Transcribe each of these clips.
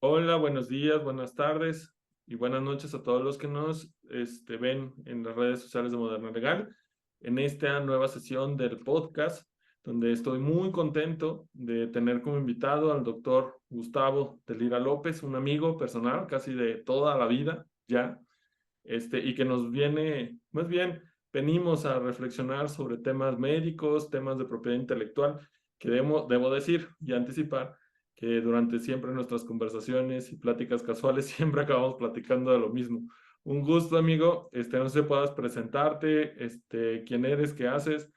Hola, buenos días, buenas tardes y buenas noches a todos los que nos ven en las redes sociales de Moderna Legal en esta nueva sesión del podcast, donde estoy muy contento de tener como invitado al doctor Gustavo de Lira López, un amigo personal casi de toda la vida ya, y que nos viene, más bien, venimos a reflexionar sobre temas médicos, temas de propiedad intelectual, que debo decir y anticipar que durante siempre nuestras conversaciones y pláticas casuales siempre acabamos platicando de lo mismo. Un gusto, amigo. No sé si puedas presentarte, quién eres, qué haces,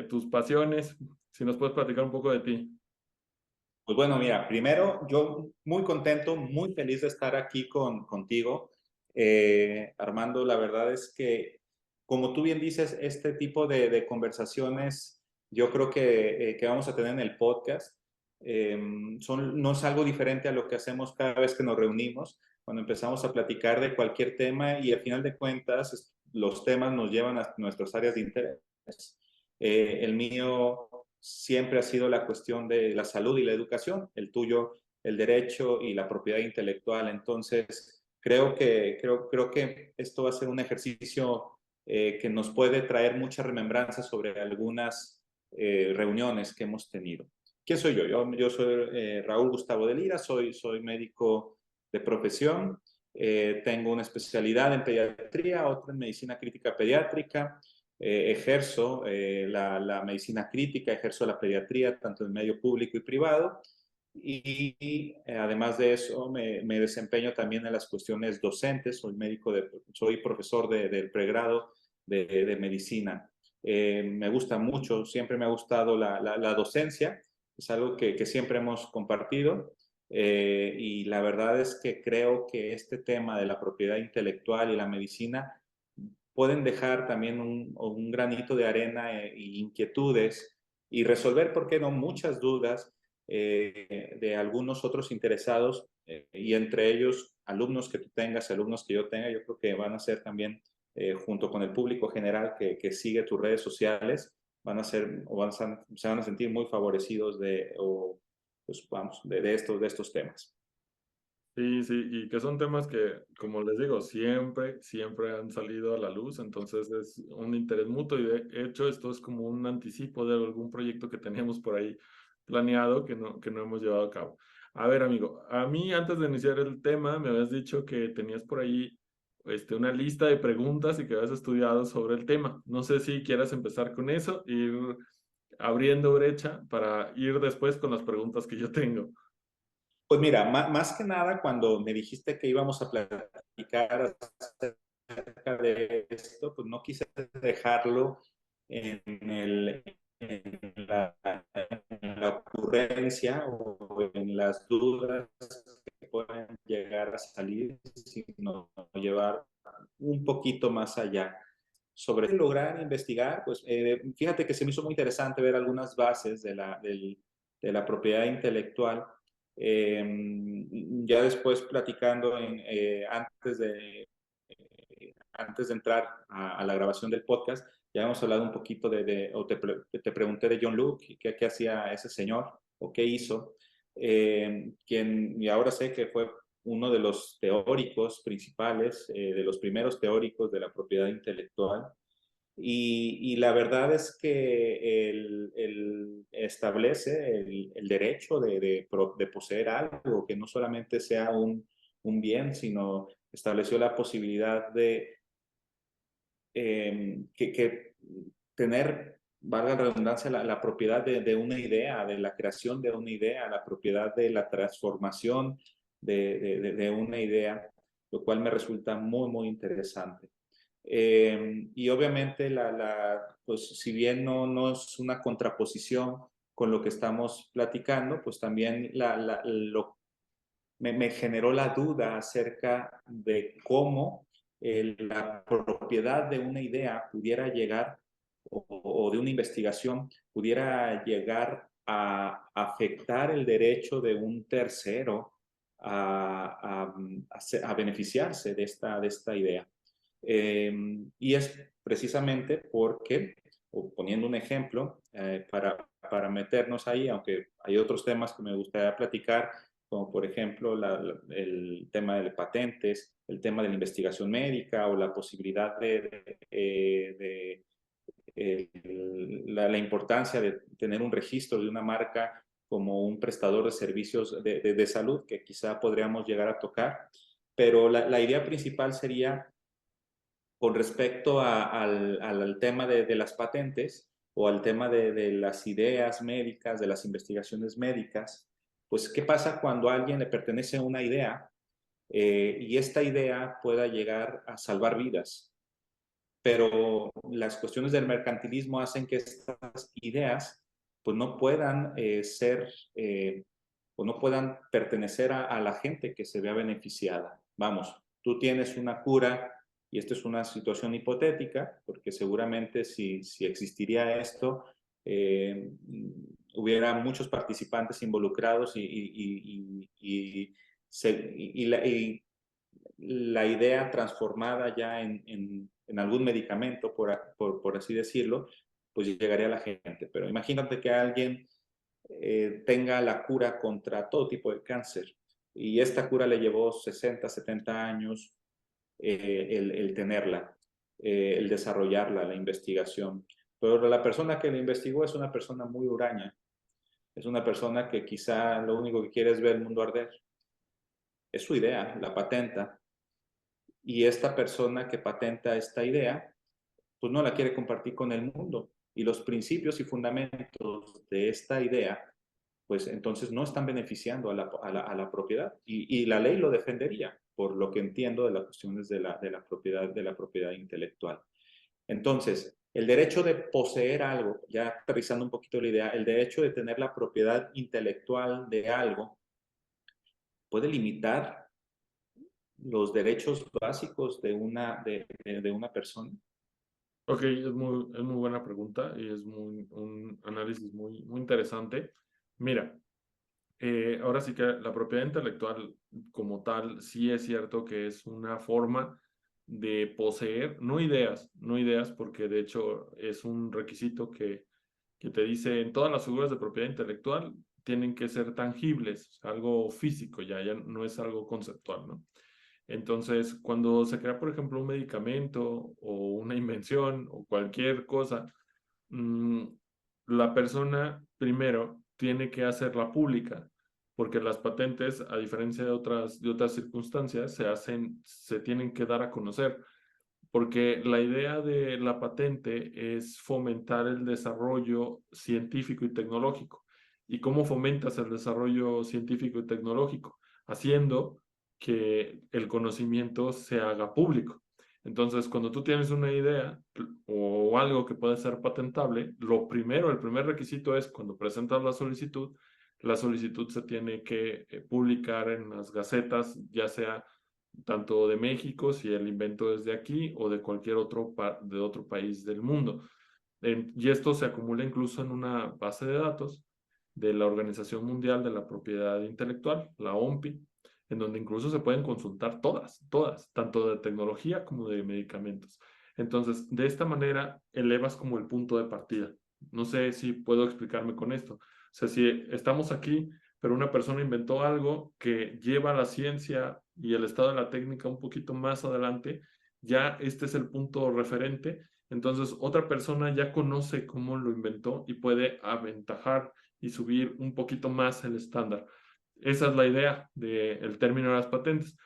tus pasiones, si nos puedes platicar un poco de ti. Pues bueno, mira, primero yo muy contento, muy feliz de estar aquí contigo. Armando, la verdad es que, como tú bien dices, este tipo de conversaciones yo creo que vamos a tener en el podcast no es algo diferente a lo que hacemos cada vez que nos reunimos, cuando empezamos a platicar de cualquier tema y al final de cuentas los temas nos llevan a nuestras áreas de interés. El mío siempre ha sido la cuestión de la salud y la educación, el tuyo, el derecho y la propiedad intelectual. Entonces, creo que esto va a ser un ejercicio que nos puede traer mucha remembranza sobre algunas reuniones que hemos tenido. ¿Quién soy yo? Yo soy Raúl Gustavo de Lira, soy médico de profesión, tengo una especialidad en pediatría, otra en medicina crítica pediátrica, ejerzo la medicina crítica, ejerzo la pediatría tanto en medio público y privado y además de eso me desempeño también en las cuestiones docentes, soy profesor del pregrado de medicina. Me gusta mucho, siempre me ha gustado la docencia, es algo que siempre hemos compartido. Y la verdad es que creo que este tema de la propiedad intelectual y la medicina pueden dejar también un granito de arena e inquietudes y resolver, ¿por qué no?, muchas dudas de algunos otros interesados y entre ellos alumnos que tú tengas, alumnos que yo tenga, yo creo que van a ser también, junto con el público general que sigue tus redes sociales, van a ser o se van a sentir muy favorecidos pues vamos, de estos temas. Sí, sí, y que son temas que, como les digo, siempre han salido a la luz, entonces es un interés mutuo y de hecho esto es como un anticipo de algún proyecto que teníamos por ahí planeado que no hemos llevado a cabo. A ver, amigo, a mí antes de iniciar el tema me habías dicho que tenías por ahí una lista de preguntas y que habías estudiado sobre el tema. No sé si quieras empezar con eso, ir abriendo brecha para ir después con las preguntas que yo tengo. Pues mira, más que nada cuando me dijiste que íbamos a platicar acerca de esto, pues no quise dejarlo en, en la ocurrencia o en las dudas que pueden llegar a salir, sino llevar un poquito más allá. Sobre lograr investigar, pues fíjate que se me hizo muy interesante ver algunas bases de la propiedad intelectual. Eh, ya después platicando antes de entrar a la grabación del podcast, ya hemos hablado un poquito o te pregunté de John Locke, qué hacía ese señor o qué hizo, y ahora sé que fue uno de los teóricos principales, de los primeros teóricos de la propiedad intelectual. Y la verdad es que él establece el derecho de poseer algo, que no solamente sea un bien, sino estableció la posibilidad de que tener, valga la redundancia, la propiedad de una idea, de la creación de una idea, la propiedad de la transformación de una idea, lo cual me resulta muy, muy interesante. Y obviamente, pues si bien no es una contraposición con lo que estamos platicando, pues también me generó la duda acerca de cómo la propiedad de una idea pudiera llegar, o de una investigación, pudiera llegar a afectar el derecho de un tercero a beneficiarse de esta idea. Y es precisamente porque, o poniendo un ejemplo, para meternos ahí, aunque hay otros temas que me gustaría platicar, como por ejemplo el tema de patentes, el tema de la investigación médica o la posibilidad la importancia de tener un registro de una marca como un prestador de servicios de salud, que quizá podríamos llegar a tocar. Pero la idea principal sería con respecto al tema de las patentes o al tema de las ideas médicas, de las investigaciones médicas, pues ¿qué pasa cuando a alguien le pertenece una idea y esta idea pueda llegar a salvar vidas? Pero las cuestiones del mercantilismo hacen que estas ideas pues no puedan ser o no puedan pertenecer a la gente que se vea beneficiada. Vamos, tú tienes una cura y esto es una situación hipotética, porque seguramente si existiría esto, hubiera muchos participantes involucrados y la idea transformada ya en algún medicamento, por así decirlo, pues llegaría a la gente. Pero imagínate que alguien tenga la cura contra todo tipo de cáncer y esta cura le llevó 60, 70 años el tenerla, el desarrollarla, la investigación. Pero la persona que la investigó es una persona muy huraña, es una persona que quizá lo único que quiere es ver el mundo arder. Es su idea, la patenta, y esta persona que patenta esta idea, pues no la quiere compartir con el mundo. Y los principios y fundamentos de esta idea, pues entonces no están beneficiando a la propiedad. Y la ley lo defendería, por lo que entiendo de las cuestiones de la propiedad intelectual. Entonces, el derecho de poseer algo, ya aterrizando un poquito la idea, el derecho de tener la propiedad intelectual de algo puede limitar los derechos básicos de una persona. Ok, es muy buena pregunta y es un análisis muy interesante. Mira, ahora sí que la propiedad intelectual como tal, sí es cierto que es una forma de poseer, no ideas, porque de hecho es un requisito que te dice en todas las figuras de propiedad intelectual tienen que ser tangibles, algo físico, ya no es algo conceptual, ¿no? Entonces, cuando se crea, por ejemplo, un medicamento o una invención o cualquier cosa, mm, la persona primero tiene que hacerla pública, porque las patentes, a diferencia de otras circunstancias, se tienen que dar a conocer, porque la idea de la patente es fomentar el desarrollo científico y tecnológico. ¿Y cómo fomentas el desarrollo científico y tecnológico? Haciendo que el conocimiento se haga público. Entonces, cuando tú tienes una idea o algo que puede ser patentable, el primer requisito es cuando presentas la solicitud se tiene que publicar en las gacetas, ya sea tanto de México, si el invento es de aquí, o de cualquier de otro país del mundo. Y esto se acumula incluso en una base de datos de la Organización Mundial de la Propiedad Intelectual, la OMPI, en donde incluso se pueden consultar todas, tanto de tecnología como de medicamentos. Entonces, de esta manera, elevas como el punto de partida. No sé si puedo explicarme con esto. O sea, si estamos aquí, pero una persona inventó algo que lleva la ciencia y el estado de la técnica un poquito más adelante, ya este es el punto referente. Entonces, otra persona ya conoce cómo lo inventó y puede aventajar y subir un poquito más el estándar. Esa es la idea del término de las patentes.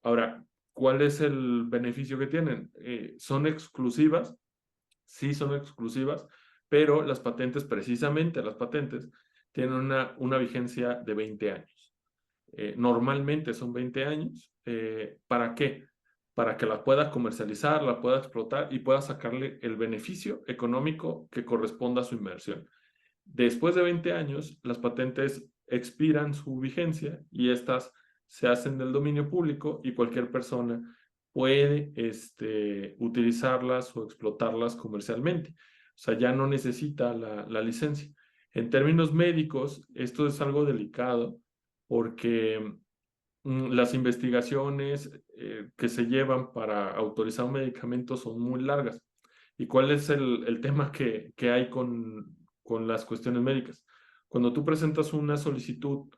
Ahora, ¿cuál es el beneficio que tienen? ¿Son exclusivas? Sí, son exclusivas, pero las patentes, precisamente las patentes, tienen una vigencia de 20 años. Normalmente son 20 años. ¿Para qué? Para que la pueda comercializar, la pueda explotar y pueda sacarle el beneficio económico que corresponda a su inversión. Después de 20 años, las patentes expiran su vigencia y estas se hacen del dominio público y cualquier persona puede utilizarlas o explotarlas comercialmente. O sea, ya no necesita la licencia. En términos médicos, esto es algo delicado porque las investigaciones que se llevan para autorizar un medicamento son muy largas. ¿Y cuál es el tema que hay con las cuestiones médicas? Cuando tú presentas una solicitud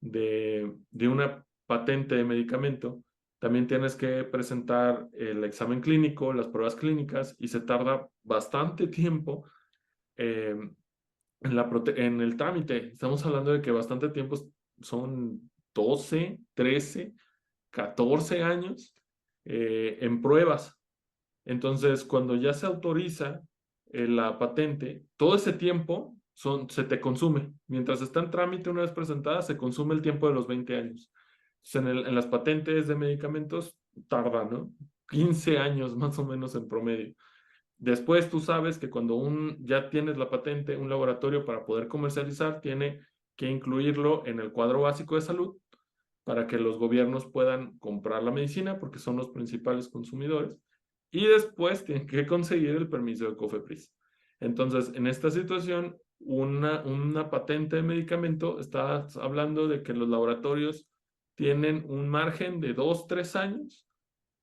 de una patente de medicamento, también tienes que presentar el examen clínico, las pruebas clínicas, y se tarda bastante tiempo eh, en el trámite. Estamos hablando de que bastante tiempo son 12, 13, 14 años en pruebas. Entonces, cuando ya se autoriza la patente, todo ese tiempo se te consume. Mientras está en trámite una vez presentada, se consume el tiempo de los 20 años. Entonces, en las patentes de medicamentos tarda, ¿no? 15 años más o menos en promedio. Después tú sabes que cuando ya tienes la patente, un laboratorio para poder comercializar tiene que incluirlo en el cuadro básico de salud para que los gobiernos puedan comprar la medicina porque son los principales consumidores y después tienen que conseguir el permiso de COFEPRIS. Entonces, en esta situación, una patente de medicamento está hablando de que los laboratorios tienen un margen de 2, 3 años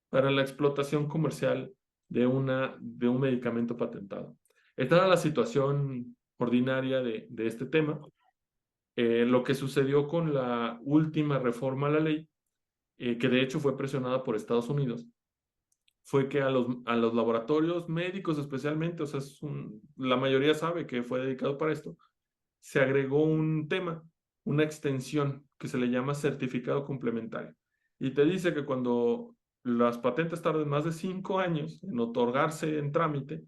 para la explotación comercial de un medicamento patentado. Esta era la situación ordinaria de este tema. Lo que sucedió con la última reforma a la ley, que de hecho fue presionada por Estados Unidos, fue que a los laboratorios médicos especialmente, o sea, la mayoría sabe que fue dedicado para esto, se agregó un tema, una extensión que se le llama certificado complementario. Y te dice que cuando las patentes tarden más de 5 años en otorgarse en trámite,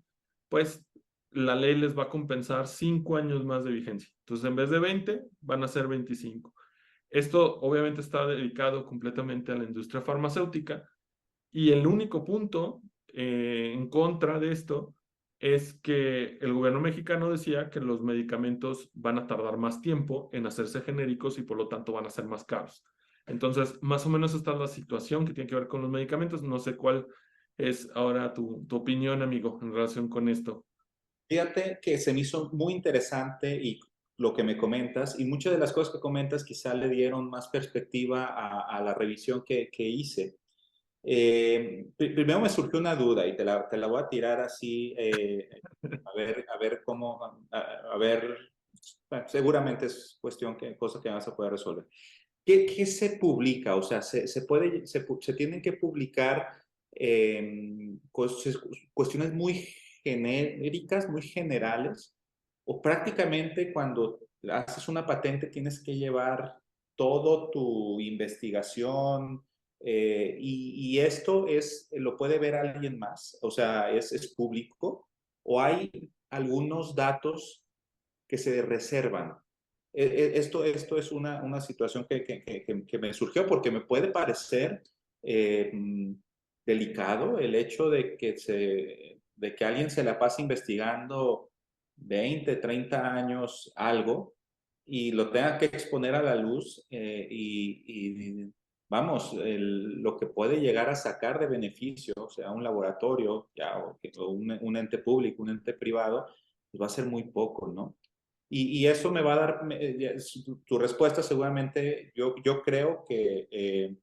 pues la ley les va a compensar 5 años más de vigencia. Entonces, en vez de 20, van a ser 25. Esto obviamente está dedicado completamente a la industria farmacéutica y el único punto en contra de esto es que el gobierno mexicano decía que los medicamentos van a tardar más tiempo en hacerse genéricos y por lo tanto van a ser más caros. Entonces, más o menos esta es la situación que tiene que ver con los medicamentos. No sé cuál es ahora tu opinión, amigo, en relación con esto. Fíjate que se me hizo muy interesante y lo que me comentas, y muchas de las cosas que comentas quizá le dieron más perspectiva a la revisión que hice. Primero me surgió una duda y te la voy a tirar así, a ver cómo, a ver, bueno, seguramente es cuestión cosa que vas a poder resolver. ¿Qué se publica? O sea, se tienen que publicar cuestiones muy genéricas, muy generales, o prácticamente cuando haces una patente tienes que llevar todo tu investigación, y esto lo puede ver alguien más, o sea, es público, o hay algunos datos que se reservan. Esto es una situación que me surgió porque me puede parecer eh, delicado el hecho de que alguien se la pase investigando 20, 30 años algo y lo tenga que exponer a la luz, y vamos, lo que puede llegar a sacar de beneficio, o sea, un laboratorio ya, o un ente público, un ente privado, pues va a ser muy poco, ¿no? Y eso me va a dar, tu respuesta seguramente, yo creo que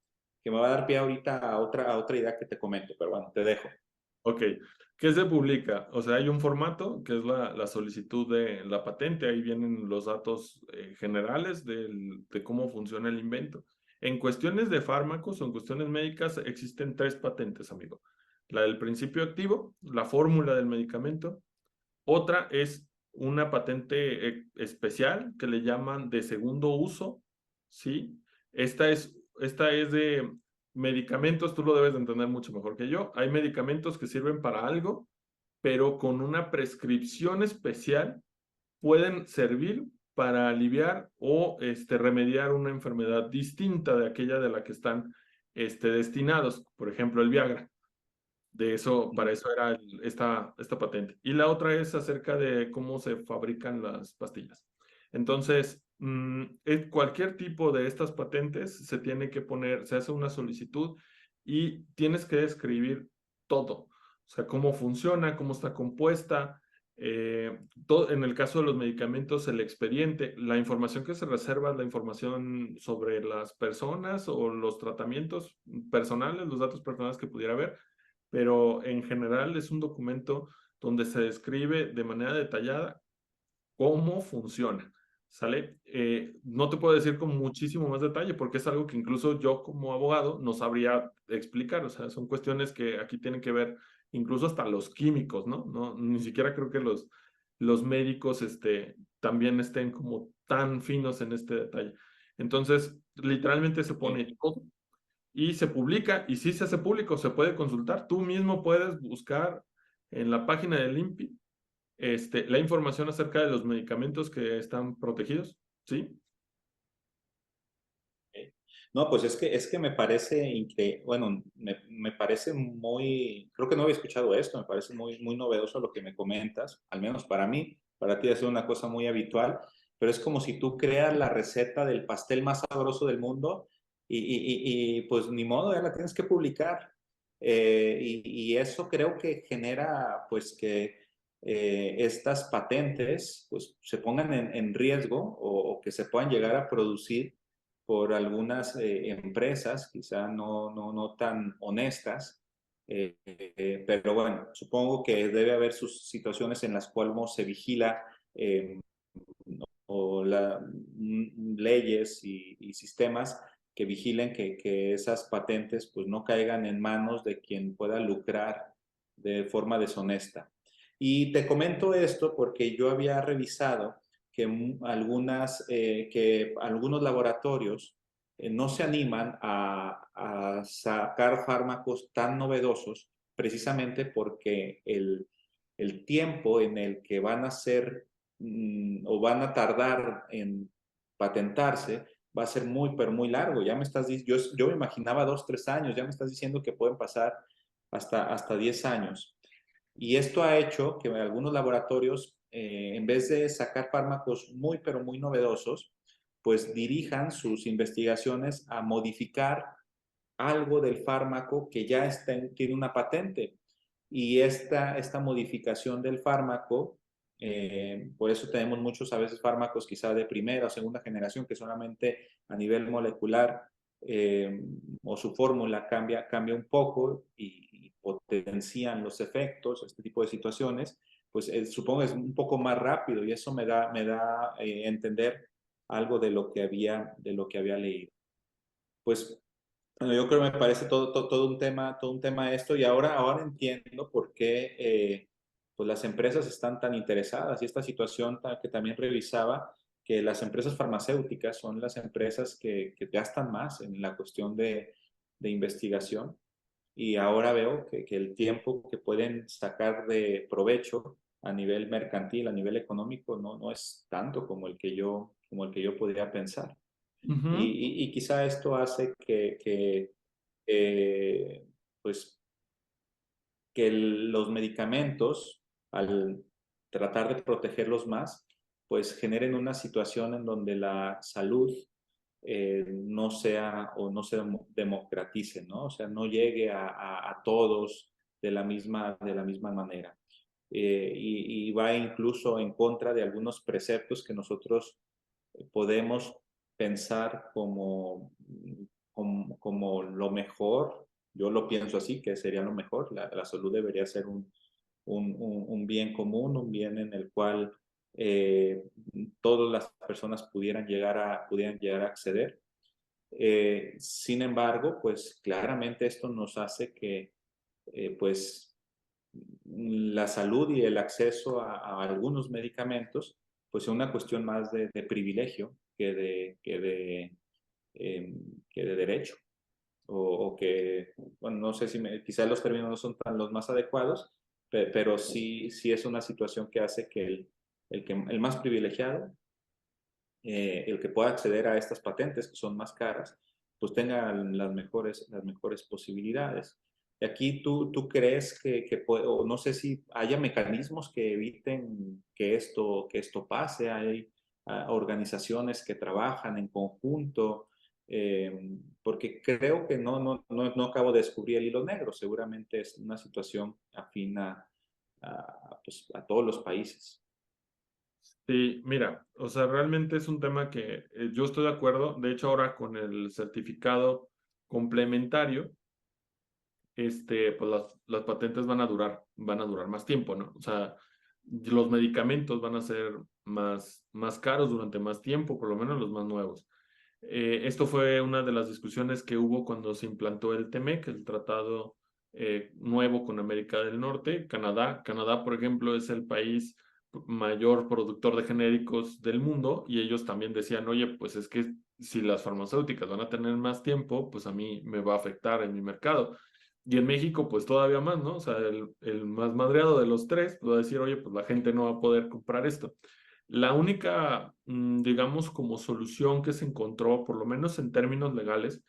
me va a dar pie ahorita a otra idea que te comento, pero bueno, te dejo. Ok, ¿qué se publica? O sea, hay un formato que es la solicitud de la patente, ahí vienen los datos generales de cómo funciona el invento. En cuestiones de fármacos o en cuestiones médicas existen 3 patentes, amigo. La del principio activo, la fórmula del medicamento. Otra es una patente especial que le llaman de segundo uso, ¿sí? Esta es de medicamentos, tú lo debes de entender mucho mejor que yo. Hay medicamentos que sirven para algo, pero con una prescripción especial pueden servir para aliviar o remediar una enfermedad distinta de aquella de la que están destinados. Por ejemplo, el Viagra. De eso, para eso era esta patente. Y la otra es acerca de cómo se fabrican las pastillas. Entonces, cualquier tipo de estas patentes se tiene que poner, se hace una solicitud y tienes que describir todo. O sea, cómo funciona, cómo está compuesta. En el caso de los medicamentos, el expediente, la información que se reserva es la información sobre las personas o los tratamientos personales, los datos personales que pudiera haber, pero en general es un documento donde se describe de manera detallada cómo funciona. ¿sale? No te puedo decir con muchísimo más detalle porque es algo que incluso yo como abogado no sabría explicar, o sea, son cuestiones que aquí tienen que ver incluso hasta los químicos, ¿no? No, ni siquiera creo que los médicos también estén como tan finos en este detalle. Entonces, literalmente se Sí. pone todo y se publica, y si se hace público, se puede consultar. Tú mismo puedes buscar en la página del INPI la información acerca de los medicamentos que están protegidos, ¿sí? No, pues es que me parece increíble, bueno, me parece muy, creo que no había escuchado esto, me parece muy, muy novedoso lo que me comentas, al menos para mí, para ti es una cosa muy habitual, pero es como si tú creas la receta del pastel más sabroso del mundo y pues ni modo, ya la tienes que publicar. Y eso creo que genera pues que estas patentes pues se pongan en riesgo o que se puedan llegar a producir por algunas empresas, quizá no tan honestas, pero bueno, supongo que debe haber sus situaciones en las cuales se vigila eh, o leyes y sistemas que vigilen que esas patentes pues no caigan en manos de quien pueda lucrar de forma deshonesta. Y te comento esto porque yo había revisado que algunos laboratorios no se animan a sacar fármacos tan novedosos precisamente porque el tiempo en el que van a ser o van a tardar en patentarse va a ser muy, pero muy largo. Ya me estás yo me imaginaba 2, 3 años, ya me estás diciendo que pueden pasar hasta 10 años. Y esto ha hecho que algunos laboratorios, en vez de sacar fármacos muy, pero muy novedosos, pues dirijan sus investigaciones a modificar algo del fármaco que ya tiene una patente. Y esta modificación del fármaco, por eso tenemos muchos a veces fármacos quizá de primera o segunda generación que solamente a nivel molecular eh, o su fórmula cambia un poco y potencian los efectos, este tipo de situaciones, pues supongo es un poco más rápido y eso me da entender algo de lo que había leído. Pues bueno, yo creo que me parece todo un tema esto y ahora entiendo por qué pues las empresas están tan interesadas y esta situación que también revisaba, que las empresas farmacéuticas son las empresas que gastan más en la cuestión de investigación y ahora veo que el tiempo que pueden sacar de provecho a nivel mercantil, a nivel económico, no es tanto como el que yo podría pensar. Ujú. Y quizá esto hace eh, pues, que los medicamentos, al tratar de protegerlos más, pues generen una situación en donde la salud no sea o no se democratice, ¿no? O sea, no llegue a todos de la misma manera. Y va incluso en contra de algunos preceptos que nosotros podemos pensar como lo mejor. Yo lo pienso así, que sería lo mejor. La salud debería ser un bien común, un bien en el cual eh, todas las personas pudieran llegar a acceder. Sin embargo, pues claramente esto nos hace que pues la salud y el acceso a algunos medicamentos pues es una cuestión más de privilegio eh, que de derecho. O que, bueno, no sé si quizás los términos no son tan los más adecuados, pero sí es una situación que hace que el más privilegiado, el que pueda acceder a estas patentes que son más caras, pues tenga las mejores posibilidades. Y aquí tú crees o no sé si haya mecanismos que eviten que esto pase, hay organizaciones que trabajan en conjunto, porque creo que no acabo de descubrir el hilo negro, seguramente es una situación afina pues, a todos los países. Sí, mira, o sea, realmente es un tema que yo estoy de acuerdo. De hecho, ahora con el certificado complementario, pues las patentes van a durar más tiempo, ¿no? O sea, los medicamentos van a ser más caros durante más tiempo, por lo menos los más nuevos. Esto fue una de las discusiones que hubo cuando se implantó el TEMEC, el tratado nuevo con América del Norte. Canadá, por ejemplo, es el país mayor productor de genéricos del mundo, y ellos también decían, oye, pues es que si las farmacéuticas van a tener más tiempo, pues a mí me va a afectar en mi mercado. Y en México, pues todavía más, ¿no? O sea, el más madreado de los tres, pues va a decir, oye, pues la gente no va a poder comprar esto. La única, digamos, como solución que se encontró, por lo menos en términos legales,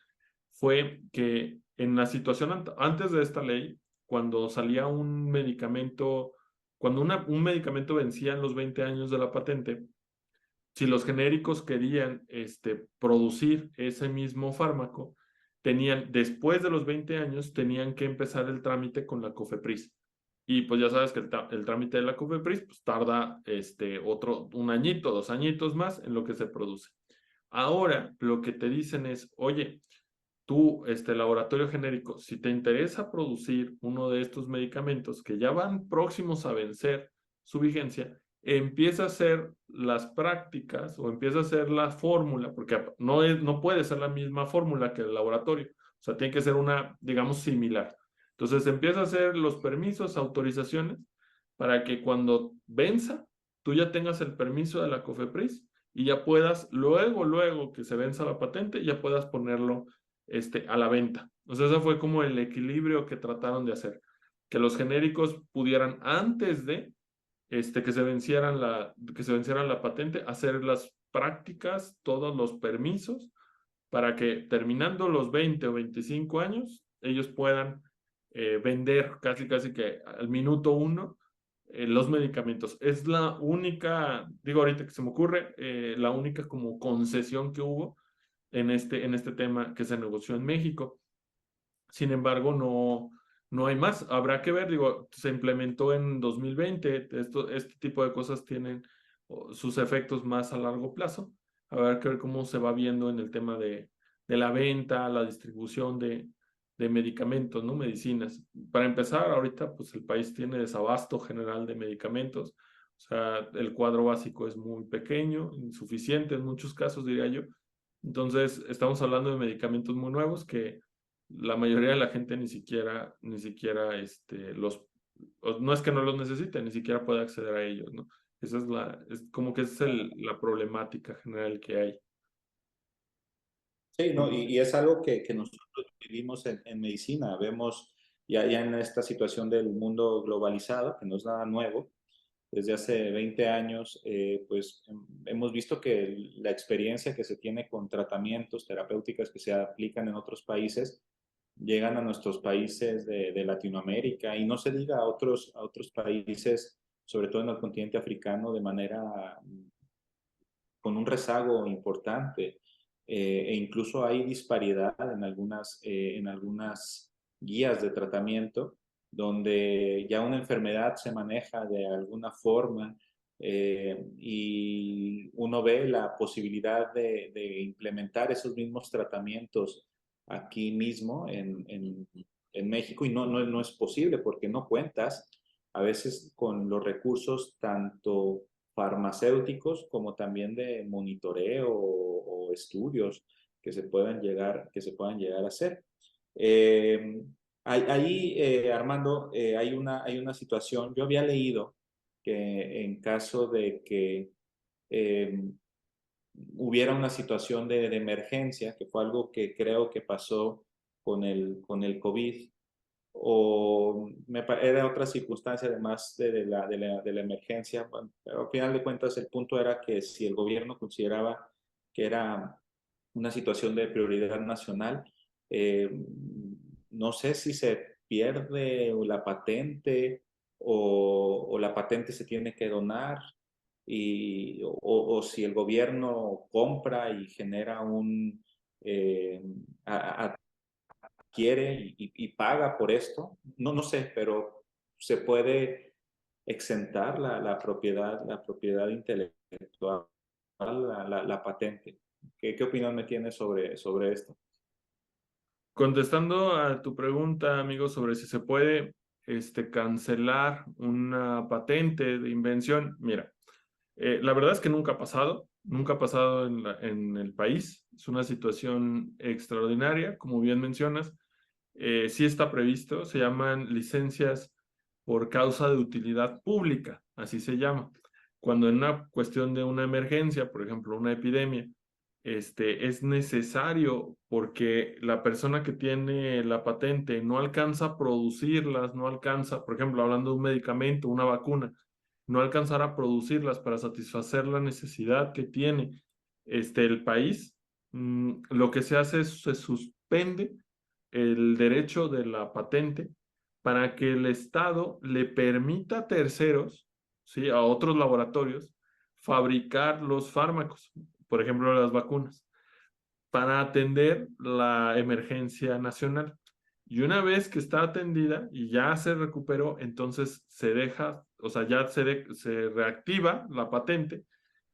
fue que en la situación antes de esta ley, cuando salía un medicamento, cuando un medicamento vencía en los 20 años de la patente, si los genéricos querían producir ese mismo fármaco, después de los 20 años, tenían que empezar el trámite con la COFEPRIS. Y pues ya sabes que el trámite de la COFEPRIS pues tarda un añito, 2 añitos más en lo que se produce. Ahora lo que te dicen es, oye, tú, laboratorio genérico, si te interesa producir uno de estos medicamentos que ya van próximos a vencer su vigencia, empieza a hacer las prácticas o empieza a hacer la fórmula, porque no puede ser la misma fórmula que el laboratorio, o sea, tiene que ser una, digamos, similar. Entonces empieza a hacer los permisos, autorizaciones, para que cuando venza, tú ya tengas el permiso de la COFEPRIS y ya puedas, luego que se venza la patente, ya puedas ponerlo a la venta. O sea, ese fue como el equilibrio que trataron de hacer, que los genéricos pudieran antes de que se venciera la patente, hacer las prácticas, todos los permisos, para que terminando los 20 o 25 años, ellos puedan vender casi que al minuto uno los medicamentos. Es la única, digo ahorita que se me ocurre, la única como concesión que hubo en este tema que se negoció en México. Sin embargo, no hay más. Habrá que ver, digo, se implementó en 2020. Este tipo de cosas tienen sus efectos más a largo plazo. Habrá que ver cómo se va viendo en el tema de la venta, la distribución de medicamentos, ¿no? Medicinas. Para empezar, ahorita, pues el país tiene desabasto general de medicamentos. O sea, el cuadro básico es muy pequeño, insuficiente en muchos casos, diría yo. Entonces, estamos hablando de medicamentos muy nuevos que la mayoría de la gente ni siquiera no es que no los necesite, ni siquiera puede acceder a ellos, ¿no? Esa es como que es la problemática general que hay. Sí, ¿no? Y es algo que nosotros vivimos en medicina. Vemos ya en esta situación del mundo globalizado, que no es nada nuevo. Desde hace 20 años, pues hemos visto que la experiencia que se tiene con tratamientos terapéuticas que se aplican en otros países, llegan a nuestros países de Latinoamérica y no se diga a otros países, sobre todo en el continente africano, de manera con un rezago importante. E incluso hay disparidad en algunas guías de tratamiento donde ya una enfermedad se maneja de alguna forma y uno ve la posibilidad de implementar esos mismos tratamientos aquí mismo en México y no es posible porque no cuentas a veces con los recursos tanto farmacéuticos como también de monitoreo o estudios que se puedan llegar a hacer. Eh, ahí, Armando, hay una situación, yo había leído que en caso de que eh, hubiera una situación de emergencia, que fue algo que creo que pasó con el COVID, era otra circunstancia además de la emergencia. Bueno, pero al final de cuentas el punto era que si el gobierno consideraba que era una situación de prioridad nacional, eh, no sé si se pierde la patente o la patente se tiene que donar o si el gobierno compra y genera eh, a, quiere y paga por esto. No sé, pero se puede exentar la propiedad intelectual, la patente. ¿Qué opinión me tienes sobre esto? Contestando a tu pregunta, amigo, sobre si se puede, cancelar una patente de invención. Mira, la verdad es que nunca ha pasado en el país. Es una situación extraordinaria, como bien mencionas. Sí está previsto, se llaman licencias por causa de utilidad pública, así se llama. Cuando en una cuestión de una emergencia, por ejemplo, una epidemia, es necesario porque la persona que tiene la patente no alcanza a producirlas, no alcanza, por ejemplo, hablando de un medicamento, una vacuna, no alcanzará a producirlas para satisfacer la necesidad que tiene el país. Lo que se hace es se suspende el derecho de la patente para que el Estado le permita a terceros, ¿sí? A otros laboratorios, fabricar los fármacos, por ejemplo, las vacunas, para atender la emergencia nacional. Y una vez que está atendida y ya se recuperó, entonces se deja, o sea, ya se reactiva la patente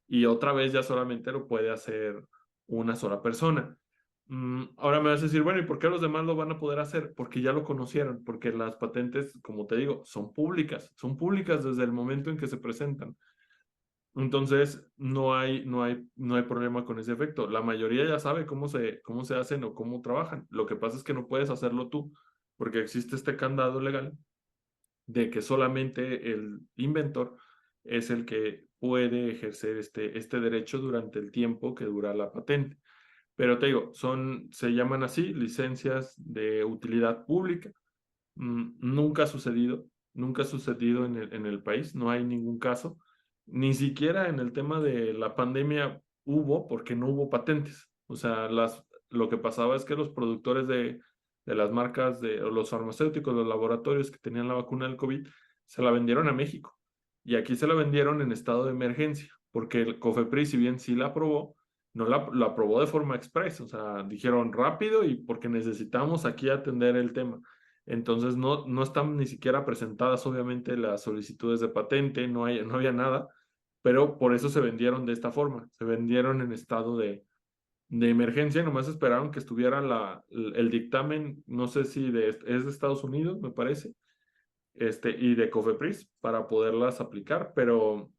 y otra vez ya solamente lo puede hacer una sola persona. Ahora me vas a decir, bueno, ¿y por qué los demás lo van a poder hacer? Porque ya lo conocieron, porque las patentes, como te digo, son públicas desde el momento en que se presentan. Entonces, no hay problema con ese efecto. La mayoría ya sabe cómo se hacen o cómo trabajan. Lo que pasa es que no puedes hacerlo tú, porque existe este candado legal de que solamente el inventor es el que puede ejercer este derecho durante el tiempo que dura la patente. Pero te digo, se llaman así licencias de utilidad pública. Nunca ha sucedido, nunca ha sucedido en el país, no hay ningún caso. Ni siquiera en el tema de la pandemia hubo, porque no hubo patentes. O sea, lo que pasaba es que los productores de las marcas, o los farmacéuticos, los laboratorios que tenían la vacuna del COVID, se la vendieron a México. Y aquí se la vendieron en estado de emergencia, porque el COFEPRIS, si bien sí la aprobó, no la aprobó de forma express. O sea, dijeron rápido y porque necesitamos aquí atender el tema. Entonces no están ni siquiera presentadas obviamente las solicitudes de patente, no había nada, pero por eso se vendieron de esta forma, se vendieron en estado de emergencia, nomás esperaron que estuviera el dictamen, no sé si es de Estados Unidos, me parece, y de COFEPRIS para poderlas aplicar, pero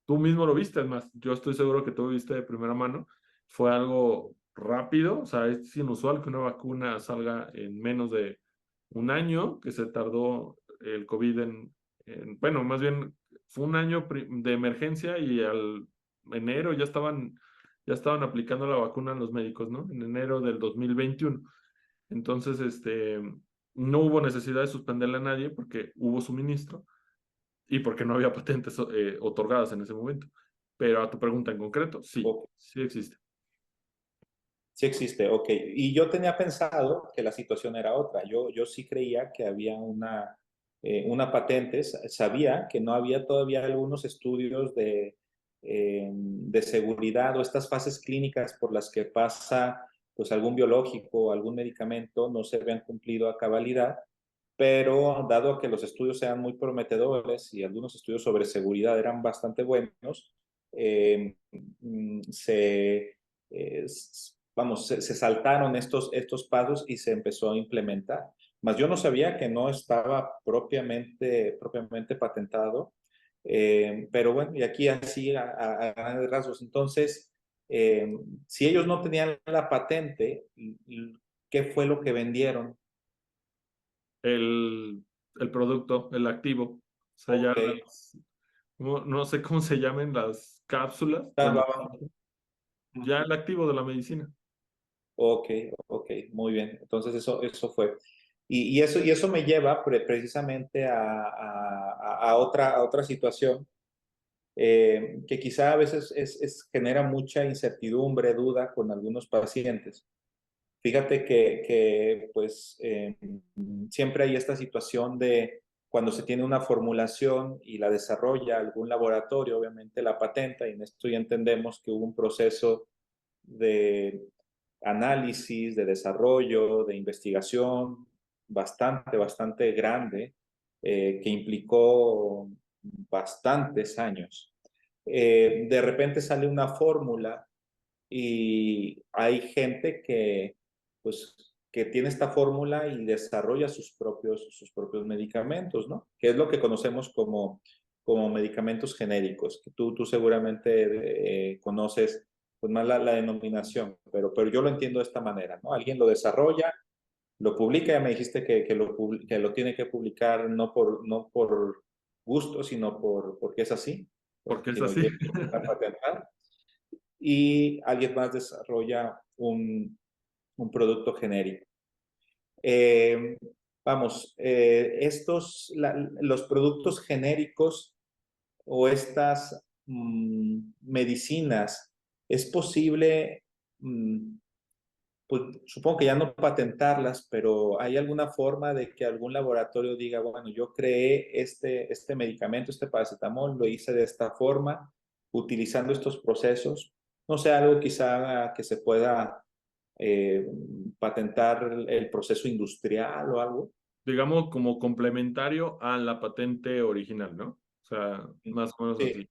tú mismo lo viste, es más, yo estoy seguro que tú lo viste de primera mano, fue algo rápido, o sea, es inusual que una vacuna salga en menos de un año, que se tardó el COVID bueno, más bien fue un año de emergencia y al enero ya estaban aplicando la vacuna a los médicos, ¿no? En enero del 2021. Entonces, no hubo necesidad de suspenderle a nadie porque hubo suministro y porque no había patentes otorgadas en ese momento. Pero a tu pregunta en concreto, sí, Ok, sí existe. sí existe, ok. Y yo tenía pensado que la situación era otra. Yo sí creía que había una patente, sabía que no había todavía algunos estudios de seguridad o estas fases clínicas por las que pasa pues algún biológico o algún medicamento no se habían cumplido a cabalidad, pero dado que los estudios sean muy prometedores y algunos estudios sobre seguridad eran bastante buenos, eh, se, eh, vamos, se saltaron estos pasos y se empezó a implementar. Mas yo no sabía que no estaba propiamente patentado, pero bueno, y aquí así a grandes rasgos. Entonces, si ellos no tenían la patente, ¿qué fue lo que vendieron? El producto, el activo, o sea, ya Ok, no sé cómo se llaman las cápsulas, donde ya el activo de la medicina. ok, ok, muy bien. Entonces eso fue. Y eso me lleva precisamente a otra situación que quizá a veces genera mucha incertidumbre, duda con algunos pacientes. Fíjate que pues siempre hay esta situación de cuando se tiene una formulación y la desarrolla algún laboratorio, obviamente la patenta, y en esto ya entendemos que hubo un proceso de análisis, de desarrollo, de investigación bastante grande, que implicó bastantes años. De repente sale una fórmula y hay gente que pues que tiene esta fórmula y desarrolla sus propios medicamentos, ¿no? Que es lo que conocemos como medicamentos genéricos, que tú seguramente conoces pues más la denominación, pero yo lo entiendo de esta manera, ¿no? Alguien lo desarrolla, lo publica, ya me dijiste que lo tiene que publicar no por gusto, sino porque es así, porque es porque lo así. llega a patentar, y alguien más desarrolla un producto genérico. Eh, vamos, los productos genéricos o estas medicinas, es posible, pues supongo que ya no patentarlas, pero ¿hay alguna forma de que algún laboratorio diga, bueno, yo creé este medicamento, este paracetamol, lo hice de esta forma, utilizando estos procesos? No sé, algo quizá que se pueda eh, patentar el proceso industrial o algo. Digamos, como complementario a la patente original, ¿no? O sea, más o menos Sí, así.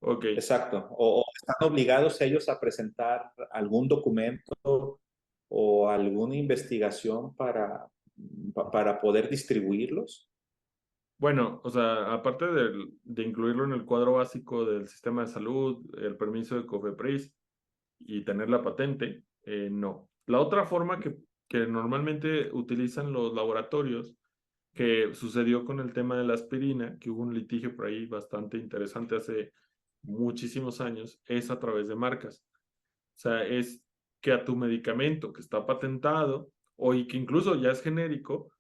Ok. exacto. O están obligados ellos a presentar algún documento o alguna investigación para poder distribuirlos. Bueno, o sea, aparte de incluirlo en el cuadro básico del sistema de salud, el permiso de COFEPRIS y tener la patente, no. La otra forma que normalmente utilizan los laboratorios, que sucedió con el tema de la aspirina, que hubo un litigio por ahí bastante interesante hace muchísimos años, es a través de marcas. O sea, es que a tu medicamento que está patentado o y que incluso ya es genérico,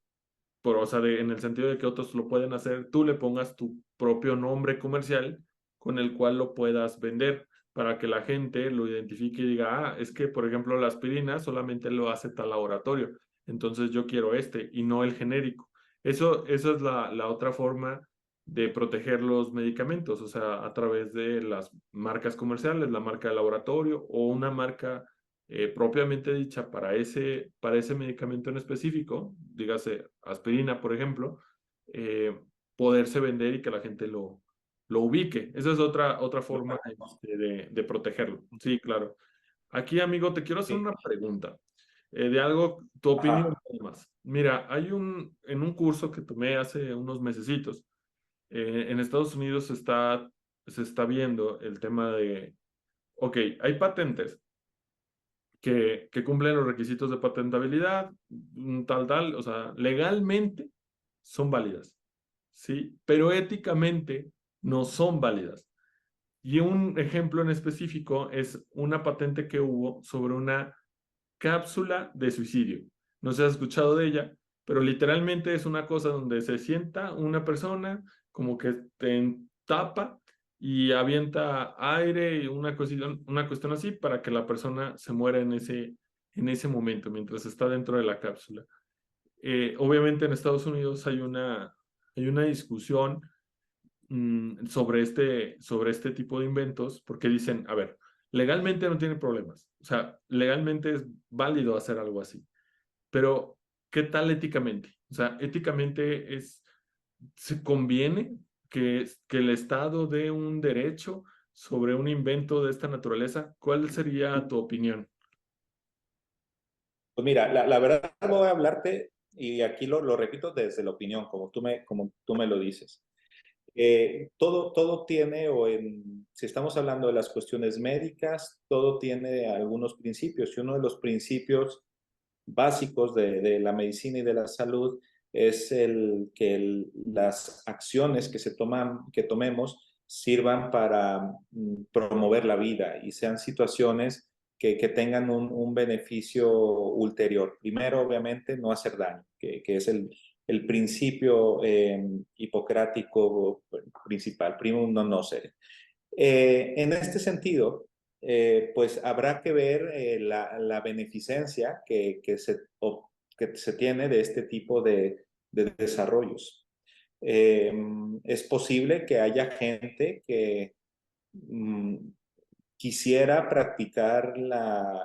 o sea, en el sentido de que otros lo pueden hacer, tú le pongas tu propio nombre comercial con el cual lo puedas vender para que la gente lo identifique y diga, ah, es que, por ejemplo, la aspirina solamente lo hace tal laboratorio, entonces yo quiero este y no el genérico. Eso es la otra forma de proteger los medicamentos, o sea, a través de las marcas comerciales, la marca de laboratorio o una marca propiamente dicha para ese medicamento en específico, dígase aspirina, por ejemplo, eh, poderse vender y que la gente lo ubique. Esa es otra forma de protegerlo. Sí, claro. Aquí, amigo, te quiero hacer Sí. una pregunta de algo, tu opinión Ajá. además. Mira, en un curso que tomé hace unos mesecitos, en Estados Unidos se está viendo el tema de, ok, hay patentes que cumplen los requisitos de patentabilidad, tal, o sea, legalmente son válidas, ¿sí? Pero éticamente no son válidas. Y un ejemplo en específico es una patente que hubo sobre una cápsula de suicidio. No se ha escuchado de ella, pero literalmente es una cosa donde se sienta una persona como que te tapa y avienta aire y una cuestión así para que la persona se muera en ese momento mientras está dentro de la cápsula. Obviamente en Estados Unidos hay una discusión sobre este tipo de inventos, porque dicen, a ver, legalmente no tiene problemas, o sea, legalmente es válido hacer algo así, pero ¿qué tal éticamente? O sea, éticamente ¿se conviene que el Estado dé un derecho sobre un invento de esta naturaleza? ¿Cuál sería tu opinión? Pues mira, la verdad voy a hablarte, y aquí lo repito desde la opinión, como tú me lo dices. Todo tiene, si estamos hablando de las cuestiones médicas, todo tiene algunos principios, y uno de los principios básicos de la medicina y de la salud es las acciones que tomemos sirvan para promover la vida y sean situaciones que tengan un beneficio ulterior. Primero, obviamente, no hacer daño, que es el principio hipocrático principal, primum non nocere. En este sentido, pues habrá que ver la beneficencia que se tiene de este tipo de desarrollos. Eh, es posible que haya gente que mm, quisiera practicar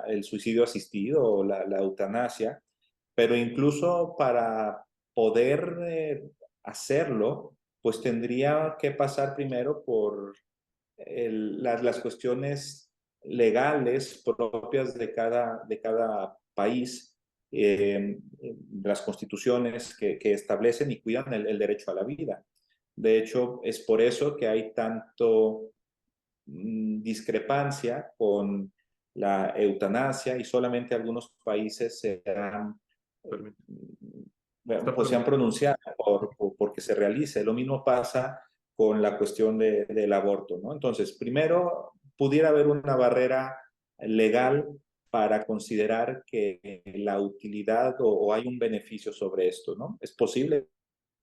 el suicidio asistido o la eutanasia, pero incluso para poder hacerlo, pues tendría que pasar primero por las cuestiones legales propias de cada país las constituciones que establecen y cuidan el derecho a la vida. De hecho, es por eso que hay tanto discrepancia con la eutanasia y solamente algunos países pues se han pronunciado porque se realice. Lo mismo pasa con la cuestión del aborto, ¿no? Entonces, primero, pudiera haber una barrera legal para considerar que la utilidad o hay un beneficio sobre esto, ¿no? Es posible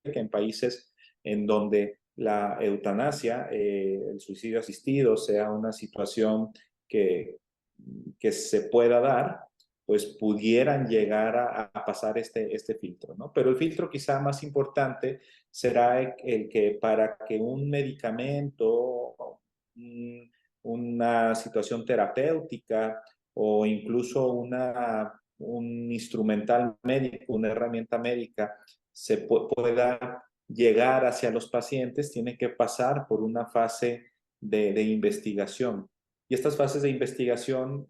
que en países en donde la eutanasia, el suicidio asistido, sea una situación que, que se pueda dar, pues pudieran llegar a pasar este filtro, ¿no? Pero el filtro quizá más importante será el que para que un medicamento, una situación terapéutica o incluso un instrumental médico, una herramienta médica, se pueda llegar hacia los pacientes, tiene que pasar por una fase de investigación. Y estas fases de investigación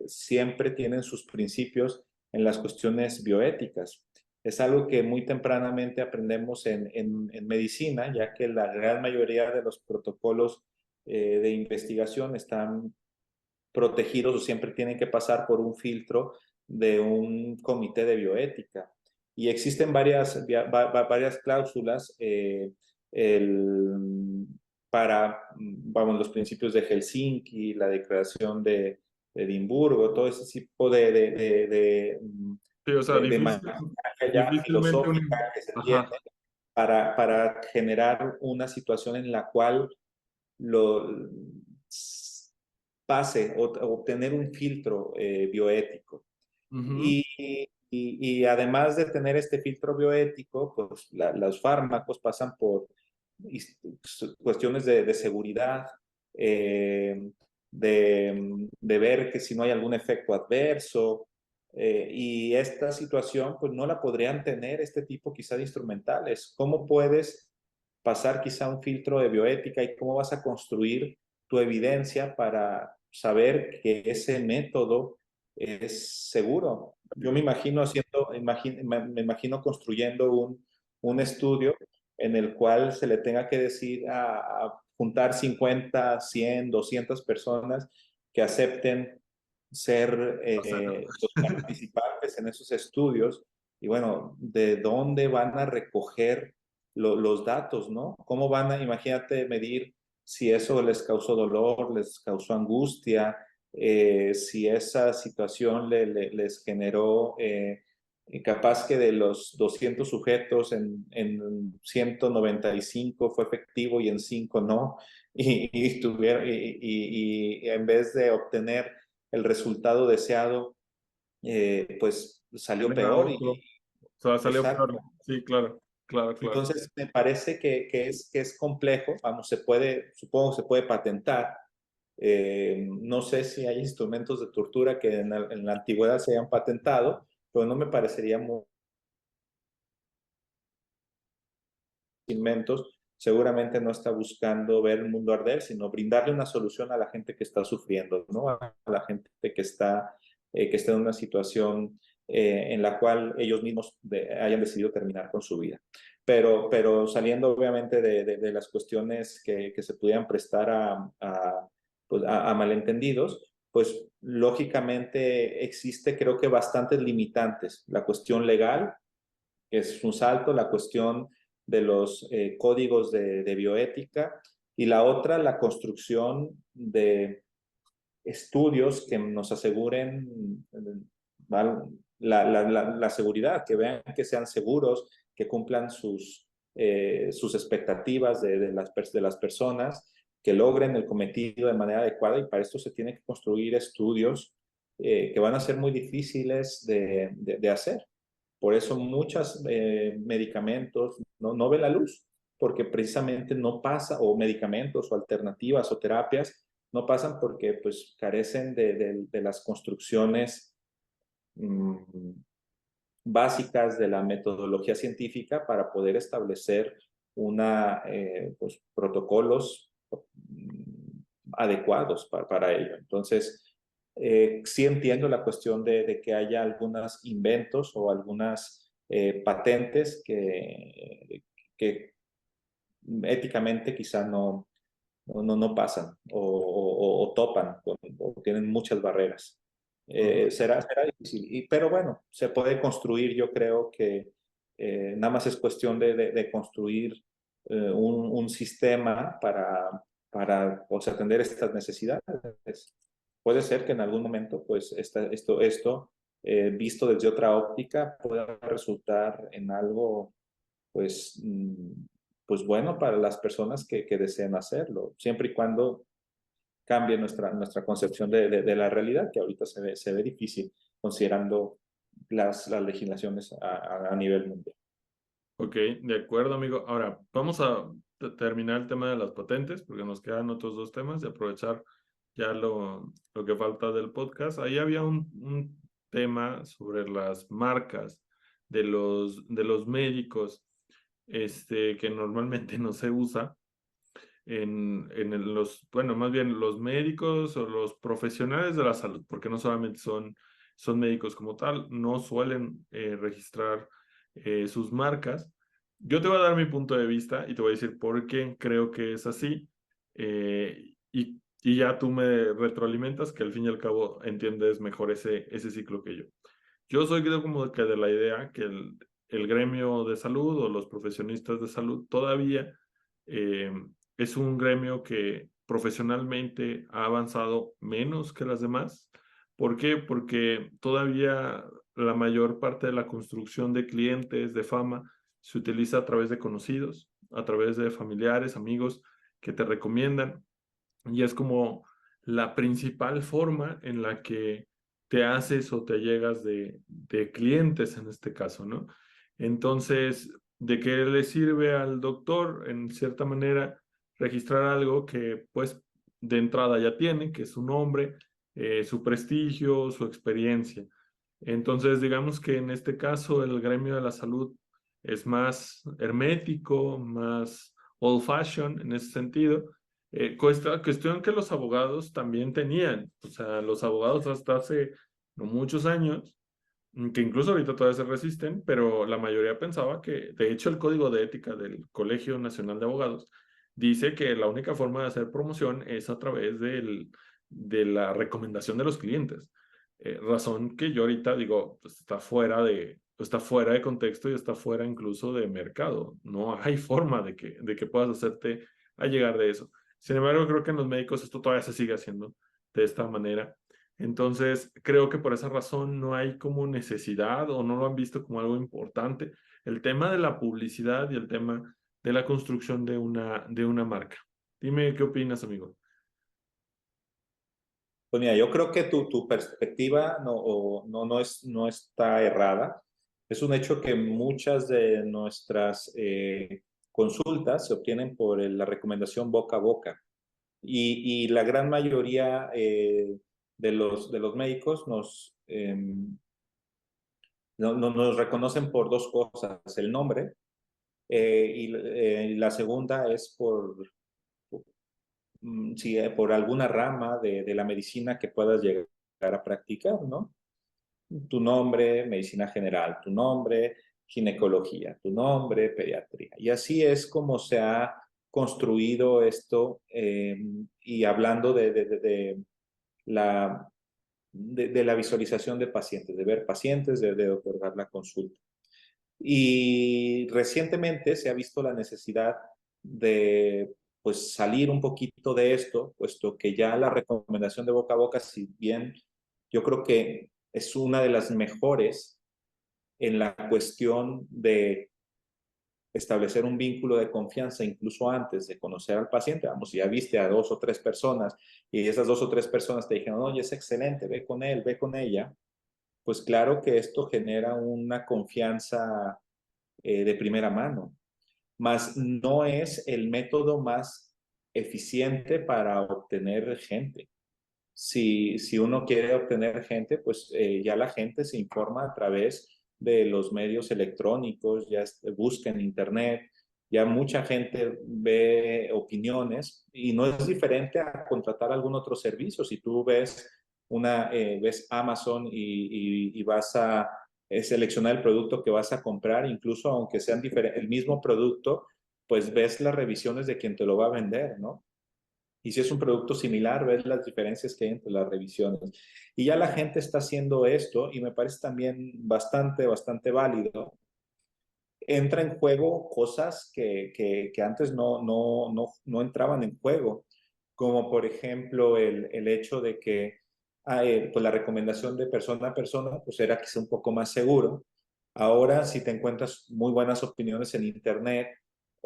siempre tienen sus principios en las cuestiones bioéticas. Es algo que muy tempranamente aprendemos en medicina, ya que la gran mayoría de los protocolos de investigación están protegidos o siempre tienen que pasar por un filtro de un comité de bioética. Y existen varias cláusulas el, para, vamos, los principios de Helsinki, la declaración de Edimburgo, todo ese tipo Sí, o sea, de manera ya difícilmente filosófica un... que se tiene Ajá. para generar una situación en la cual lo pase o obtener un filtro bioético. Ujú. Y además de tener este filtro bioético, pues los fármacos pasan por cuestiones de seguridad, eh, de ver que si no hay algún efecto adverso. Y esta situación, pues no la podrían tener este tipo quizá de instrumentales. ¿Cómo puedes pasar quizá un filtro de bioética y cómo vas a construir tu evidencia para saber que ese método es seguro? Yo me imagino me imagino construyendo un estudio en el cual se le tenga que decir a juntar 50, 100, 200 personas que acepten ser Hacerlo. los participantes en esos estudios y bueno, ¿de dónde van a recoger los datos, ¿no? ¿Cómo van a, imagínate, medir si eso les causó dolor, les causó angustia, si esa situación les generó, capaz que de los 200 sujetos en 195 fue efectivo y en 5 no, y en vez de obtener el resultado deseado, pues salió Genera peor otro. O sea, salió peor. exacto. Sí, claro, claro, claro. Entonces, me parece que es complejo, vamos, se puede, supongo se puede patentar. No sé si hay instrumentos de tortura que en la antigüedad se hayan patentado, pero no me parecería muy inventos. Seguramente no está buscando ver el mundo arder, sino brindarle una solución a la gente que está sufriendo, ¿no? A la gente que está en una situación en la cual ellos mismos hayan decidido terminar con su vida. Pero saliendo obviamente de las cuestiones que se pudieran prestar pues a malentendidos, pues lógicamente existe creo que bastantes limitantes. La cuestión legal, que es un salto, la cuestión de los códigos de bioética y la otra, la construcción de estudios que nos aseguren la seguridad, que vean que sean seguros, que cumplan sus expectativas de las personas, que logren el cometido de manera adecuada y para esto se tienen que construir estudios que van a ser muy difíciles de hacer. Por eso muchos medicamentos no ven la luz, porque precisamente no pasa, o medicamentos o alternativas o terapias no pasan porque pues carecen de las construcciones mmm, básicas de la metodología científica para poder establecer pues, protocolos adecuados para ello. Entonces, Sí entiendo la cuestión de que haya algunos inventos o algunas patentes que éticamente quizá no pasan o topan o tienen muchas barreras. Ujú. Será difícil, pero bueno, se puede construir, yo creo que nada más es cuestión de construir un sistema para pues, atender estas necesidades. Puede ser que en algún momento, pues, esto visto desde otra óptica, pueda resultar en algo, pues, pues bueno para las personas que deseen hacerlo, siempre y cuando cambie nuestra concepción de la realidad, que ahorita se ve difícil considerando las legislaciones a nivel mundial. Ok, de acuerdo, amigo. Ahora, vamos a terminar el tema de las patentes, porque nos quedan otros dos temas y aprovechar ya lo que falta del podcast. Ahí había un tema sobre las marcas de los médicos, que normalmente no se usa bueno, más bien los médicos o los profesionales de la salud, porque no solamente son médicos como tal, no suelen registrar sus marcas. Yo te voy a dar mi punto de vista y te voy a decir por qué creo que es así. Y ya tú me retroalimentas que al fin y al cabo entiendes mejor ese ciclo que yo. Yo soy creo como que de la idea que el gremio de salud o los profesionistas de salud todavía eh, es un gremio que profesionalmente ha avanzado menos que las demás. ¿Por qué? Porque todavía la mayor parte de la construcción de clientes, de fama, se utiliza a través de conocidos, a través de familiares, amigos que te recomiendan. Y es como la principal forma en la que te haces o te llegas de clientes en este caso, ¿no? Entonces, ¿de qué le sirve al doctor, en cierta manera, registrar algo que, pues, de entrada ya tiene, que es su nombre, su prestigio, su experiencia? Entonces, digamos que en este caso el gremio de la salud es más hermético, más old fashion en ese sentido. Cuestión que los abogados también tenían, o sea, los abogados hasta hace no muchos años, que incluso ahorita todavía se resisten, pero la mayoría pensaba que, de hecho, el código de ética del Colegio Nacional de Abogados dice que la única forma de hacer promoción es a través de la recomendación de los clientes. Razón que yo ahorita digo, pues está fuera de contexto y está fuera incluso de mercado. No hay forma de que puedas hacerte a llegar de eso. Sin embargo, creo que en los médicos esto todavía se sigue haciendo de esta manera. Entonces, creo que por esa razón no hay como necesidad o no lo han visto como algo importante el tema de la publicidad y el tema de la construcción de una marca. Dime qué opinas, amigo. Pues mira, yo creo que tu perspectiva no está errada. Es un hecho que muchas de nuestras consultas se obtienen por la recomendación boca a boca. Y la gran mayoría de los médicos nos reconocen por dos cosas: el nombre y la segunda es por alguna rama de la medicina que puedas llegar a practicar, ¿no? Tu nombre, medicina general, tu nombre, ginecología, tu nombre, pediatría. Y así es como se ha construido esto y hablando la, de la visualización de pacientes, de ver pacientes, de otorgar la consulta. Y recientemente se ha visto la necesidad de pues salir un poquito de esto, puesto que ya la recomendación de boca a boca, si bien yo creo que es una de las mejores en la cuestión de establecer un vínculo de confianza incluso antes de conocer al paciente. Vamos, si ya viste a dos o tres personas y esas dos o tres personas te dijeron, oye, es excelente, ve con él, ve con ella, pues claro que esto genera una confianza de primera mano, mas no es el método más eficiente para obtener gente. Si uno quiere obtener gente, pues ya la gente se informa a través de los medios electrónicos, ya busca en internet, ya mucha gente ve opiniones y no es diferente a contratar algún otro servicio. Si tú ves ves Amazon y vas a seleccionar el producto que vas a comprar, incluso aunque sean el mismo producto, pues ves las revisiones de quien te lo va a vender, ¿no? Y si es un producto similar, ves las diferencias que hay entre las revisiones. Y ya la gente está haciendo esto y me parece también bastante válido. Entra en juego cosas que antes no entraban en juego, como por ejemplo el hecho de que pues la recomendación de persona a persona pues era quizá un poco más seguro. Ahora, si te encuentras muy buenas opiniones en Internet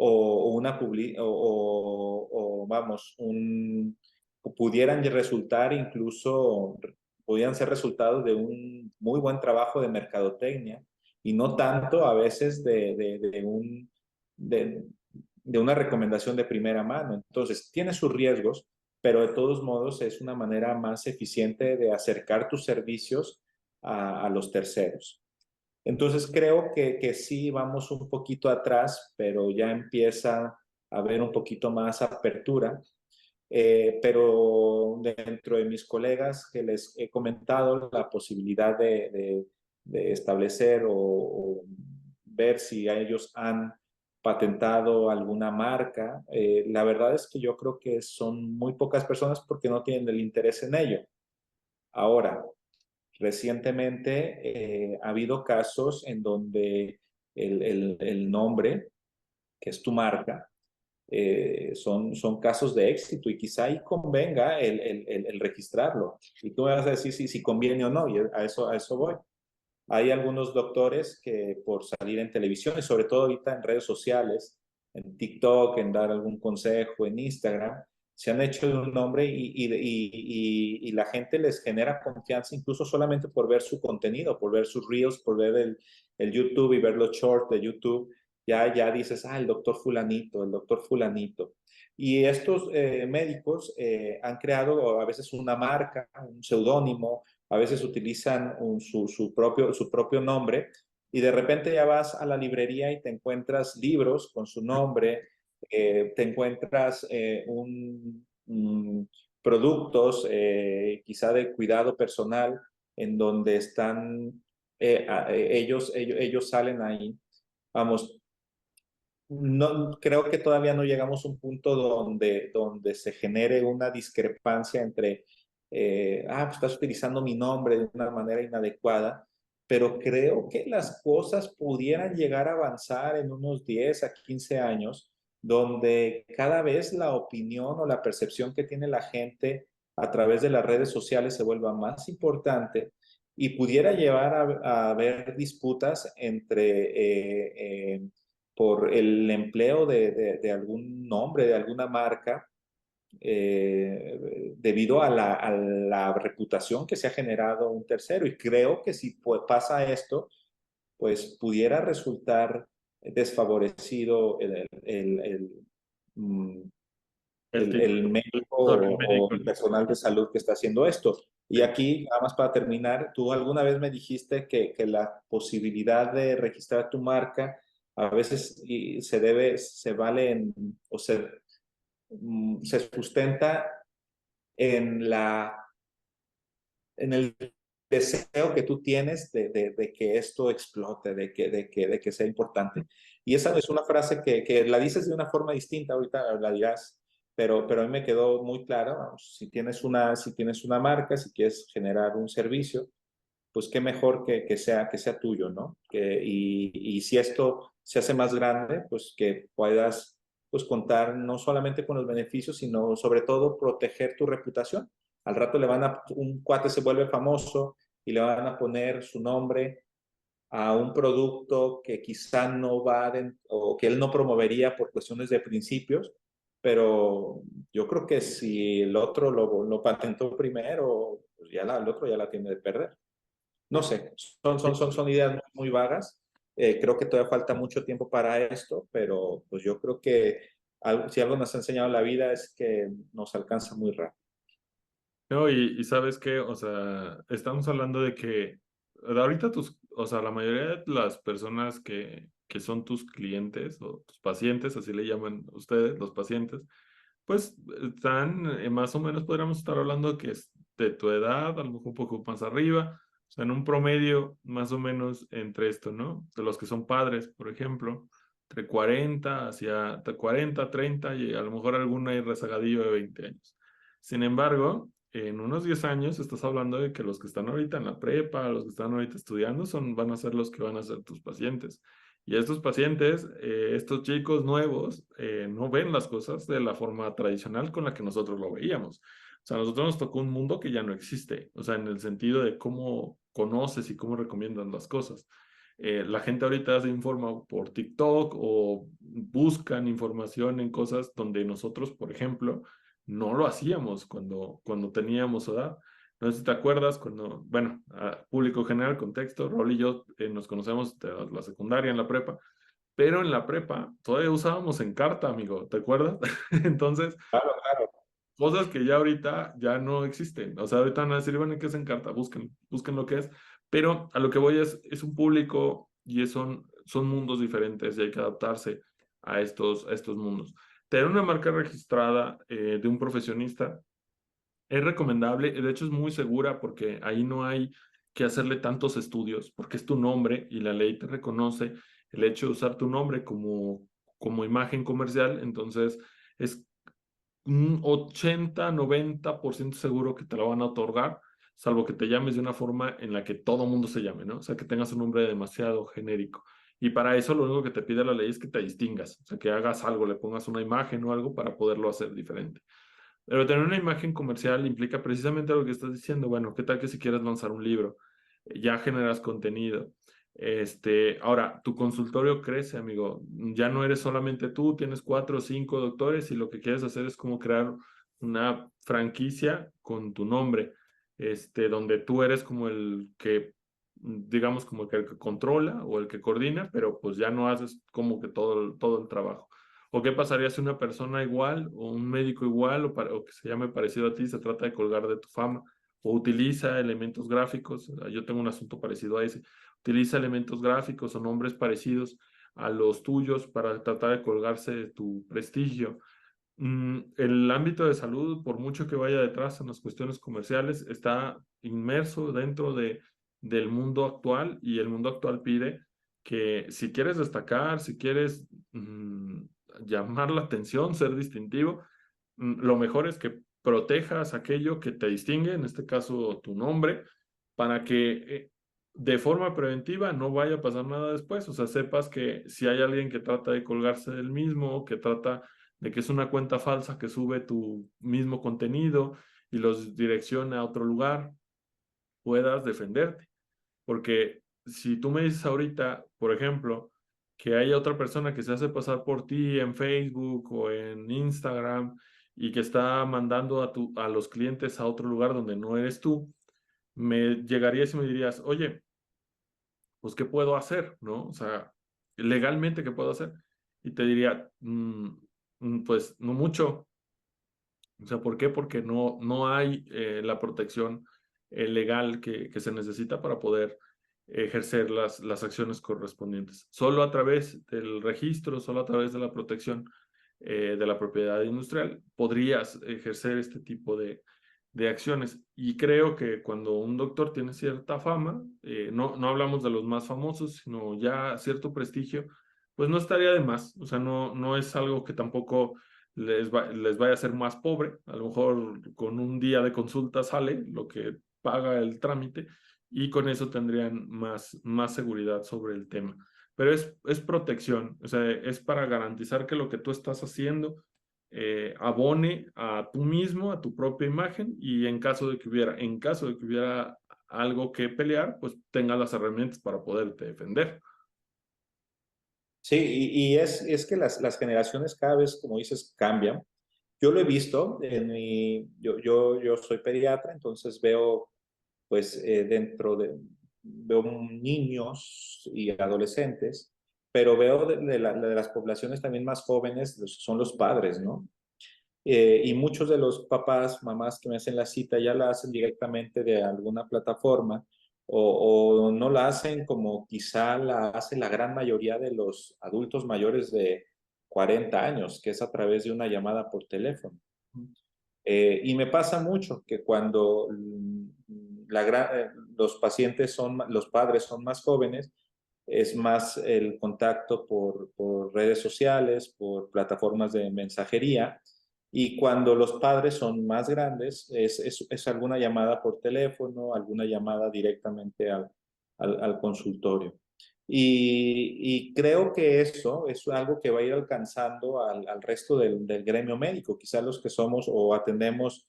o una o, vamos, pudieran resultar incluso, pudieran ser resultados de un muy buen trabajo de mercadotecnia y no tanto a veces de, de una recomendación de primera mano. Entonces, tiene sus riesgos, pero de todos modos es una manera más eficiente de acercar tus servicios a los terceros. Entonces, creo que sí vamos un poquito atrás, pero ya empieza a haber un poquito más apertura. Pero dentro de mis colegas que les he comentado la posibilidad de establecer o ver si ellos han patentado alguna marca, la verdad es que yo creo que son muy pocas personas porque no tienen el interés en ello. Ahora, recientemente ha habido casos en donde el nombre, que es tu marca, son casos de éxito y quizá ahí convenga el registrarlo. Y tú me vas a decir si conviene o no, y a eso voy. Hay algunos doctores que por salir en televisión y sobre todo ahorita en redes sociales, en TikTok, en dar algún consejo, en Instagram, se han hecho de un nombre y la gente les genera confianza incluso solamente por ver su contenido, por ver sus reels, por ver el YouTube y ver los shorts de YouTube. Ya dices, el doctor fulanito, el doctor fulanito. Y estos médicos han creado a veces una marca, un seudónimo, a veces utilizan su propio nombre y de repente ya vas a la librería y te encuentras libros con su nombre, te encuentras productos quizá de cuidado personal en donde están, ellos salen ahí. Vamos, no, creo que todavía no llegamos a un punto donde se genere una discrepancia entre, pues estás utilizando mi nombre de una manera inadecuada, pero creo que las cosas pudieran llegar a avanzar en unos 10 a 15 años, donde cada vez la opinión o la percepción que tiene la gente a través de las redes sociales se vuelva más importante y pudiera llevar a haber disputas por el empleo de algún nombre, de alguna marca, debido a la reputación que se ha generado un tercero. Y creo que si pasa esto, pues pudiera resultar desfavorecido mm, El el título, médico el o médico, el ¿no? personal de salud que está haciendo esto. Y Sí. aquí, nada más para terminar, tú alguna vez me dijiste que la posibilidad de registrar tu marca a veces se vale o se sustenta en en el deseo que tú tienes de que esto explote, de que sea importante. Y esa es una frase que la dices de una forma distinta, ahorita la dirás, pero a mí me quedó muy claro, vamos, si tienes una marca, si quieres generar un servicio, pues qué mejor que sea tuyo, ¿no? Y si esto se hace más grande, pues que puedas pues contar no solamente con los beneficios, sino sobre todo proteger tu reputación. Al rato un cuate se vuelve famoso y le van a poner su nombre a un producto que quizá no o que él no promovería por cuestiones de principios, pero yo creo que si el otro lo patentó primero, pues el otro ya la tiene de perder. No sé, son ideas muy vagas. Creo que todavía falta mucho tiempo para esto, pero pues yo creo que si algo nos ha enseñado la vida es que nos alcanza muy rápido. No, y sabes qué, o sea, estamos hablando de que ahorita o sea, la mayoría de las personas que son tus clientes o tus pacientes, así le llaman ustedes, los pacientes, pues están, más o menos podríamos estar hablando que de tu edad, a lo mejor un poco más arriba, o sea, en un promedio más o menos entre esto, ¿no? De los que son padres, por ejemplo, entre 40 hacia 40, 30 y a lo mejor alguna hay rezagadillo de 20 años. Sin embargo, en unos 10 años estás hablando de que los que están ahorita en la prepa, los que están ahorita estudiando, van a ser los que van a ser tus pacientes. Y estos pacientes, estos chicos nuevos, no ven las cosas de la forma tradicional con la que nosotros lo veíamos. O sea, a nosotros nos tocó un mundo que ya no existe, o sea, en el sentido de cómo conoces y cómo recomiendan las cosas. La gente ahorita se informa por TikTok o buscan información en cosas donde nosotros, por ejemplo, no lo hacíamos cuando teníamos edad. No sé si te acuerdas cuando, bueno, a público general, contexto, Raúl y yo nos conocemos de la secundaria en la prepa, pero en la prepa todavía usábamos Encarta, amigo, ¿te acuerdas? Entonces, Claro, claro. cosas que ya ahorita ya no existen. O sea, ahorita van a decir, bueno, ¿qué es Encarta? Busquen lo que es. Pero a lo que voy es un público y son mundos diferentes y hay que adaptarse a estos mundos. Tener una marca registrada de un profesionista es recomendable, de hecho es muy segura porque ahí no hay que hacerle tantos estudios, porque es tu nombre y la ley te reconoce el hecho de usar tu nombre como imagen comercial, entonces es un 80-90% seguro que te la van a otorgar, salvo que te llames de una forma en la que todo mundo se llame, ¿no? O sea, que tengas un nombre demasiado genérico. Y para eso lo único que te pide la ley es que te distingas, o sea, que hagas algo, le pongas una imagen o algo para poderlo hacer diferente. Pero tener una imagen comercial implica precisamente lo que estás diciendo. Bueno, ¿qué tal que si quieres lanzar un libro? Ya generas contenido. Ahora, tu consultorio crece, amigo. Ya no eres solamente tú, tienes 4 o 5 doctores y lo que quieres hacer es como crear una franquicia con tu nombre, donde tú eres como el que, digamos, como el que controla o el que coordina, pero pues ya no haces como que todo el trabajo. ¿O qué pasaría si una persona igual o un médico igual o que se llame parecido a ti se trata de colgar de tu fama o utiliza elementos gráficos? Yo tengo un asunto parecido a ese. Utiliza elementos gráficos o nombres parecidos a los tuyos para tratar de colgarse de tu prestigio. El ámbito de salud, por mucho que vaya detrás en las cuestiones comerciales, está inmerso dentro del mundo actual y el mundo actual pide que si quieres destacar, si quieres llamar la atención, ser distintivo, lo mejor es que protejas aquello que te distingue, en este caso tu nombre, para que de forma preventiva no vaya a pasar nada después. O sea, sepas que si hay alguien que trata de colgarse del mismo, que trata de que es una cuenta falsa que sube tu mismo contenido y los direcciona a otro lugar, puedas defenderte. Porque si tú me dices ahorita, por ejemplo, que haya otra persona que se hace pasar por ti en Facebook o en Instagram y que está mandando a los clientes a otro lugar donde no eres tú, me llegarías y me dirías, oye, pues, ¿qué puedo hacer? ¿No? O sea, legalmente, ¿qué puedo hacer? Y te diría, pues, no mucho. O sea, ¿por qué? Porque no hay la protección legal que se necesita para poder ejercer las acciones correspondientes. Solo a través del registro, solo a través de la protección de la propiedad industrial podrías ejercer este tipo de acciones. Y creo que cuando un doctor tiene cierta fama, no hablamos de los más famosos, sino ya cierto prestigio, pues no estaría de más. O sea, no es algo que tampoco les vaya a hacer más pobre. A lo mejor con un día de consulta sale lo que paga el trámite y con eso tendrían más seguridad sobre el tema. Pero es protección, o sea, es para garantizar que lo que tú estás haciendo abone a tú mismo, a tu propia imagen y en caso de que hubiera algo que pelear, pues tengas las herramientas para poderte defender. Sí, y es que las generaciones cada vez, como dices, cambian. Yo lo he visto, yo soy pediatra, entonces veo, pues, veo niños y adolescentes, pero veo de las poblaciones también más jóvenes, son los padres, ¿no? Y muchos de los papás, mamás que me hacen la cita ya la hacen directamente de alguna plataforma o no la hacen como quizá la hace la gran mayoría de los adultos mayores de 40 años, que es a través de una llamada por teléfono. Y me pasa mucho que cuando los pacientes los padres son más jóvenes, es más el contacto por redes sociales, por plataformas de mensajería. Y cuando los padres son más grandes, es alguna llamada por teléfono, alguna llamada directamente al consultorio. Y creo que eso es algo que va a ir alcanzando al resto del gremio médico. Quizás los que somos o atendemos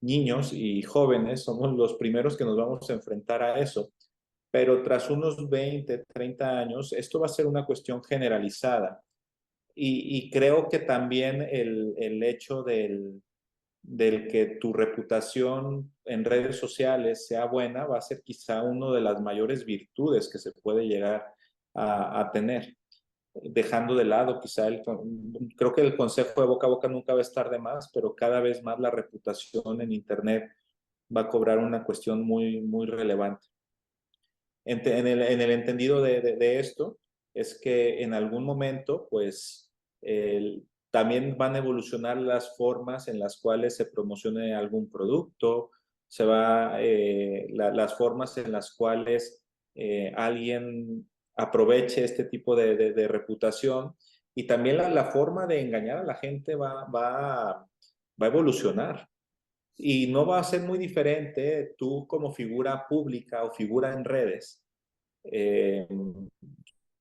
niños y jóvenes somos los primeros que nos vamos a enfrentar a eso. Pero tras unos 20, 30 años, esto va a ser una cuestión generalizada. Y creo que también el hecho del que tu reputación en redes sociales sea buena va a ser quizá una de las mayores virtudes que se puede llegar a tener, dejando de lado quizá creo que el consejo de boca a boca nunca va a estar de más, pero cada vez más la reputación en Internet va a cobrar una cuestión muy, muy relevante. En el entendido de esto, es que en algún momento, pues, también van a evolucionar las formas en las cuales se promocione algún producto, las formas en las cuales alguien aproveche este tipo de reputación, y también la forma de engañar a la gente va a evolucionar. Y no va a ser muy diferente tú como figura pública o figura en redes, eh,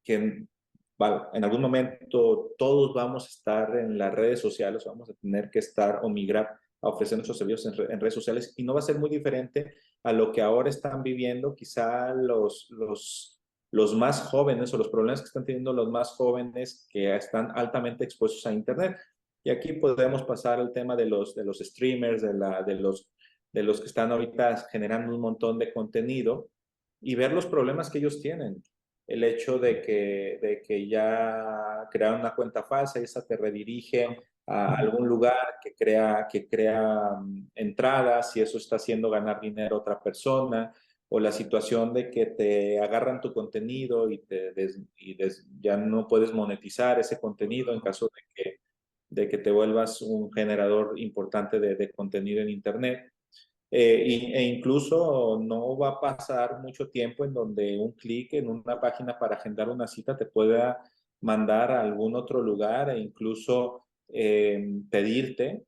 que en algún momento todos vamos a estar en las redes sociales, vamos a tener que estar o migrar a ofrecer nuestros servicios en redes sociales, y no va a ser muy diferente a lo que ahora están viviendo quizá los más jóvenes, o los problemas que están teniendo los más jóvenes que están altamente expuestos a Internet. Y aquí podemos pasar al tema de los streamers, de los que están ahorita generando un montón de contenido, y ver los problemas que ellos tienen. El hecho de que ya crearon una cuenta falsa y esa te redirige a algún lugar que crea entradas, y eso está haciendo ganar dinero a otra persona, o la situación de que te agarran tu contenido y ya no puedes monetizar ese contenido en caso de que te vuelvas un generador importante de contenido en Internet. E incluso no va a pasar mucho tiempo en donde un clic en una página para agendar una cita te pueda mandar a algún otro lugar, e incluso pedirte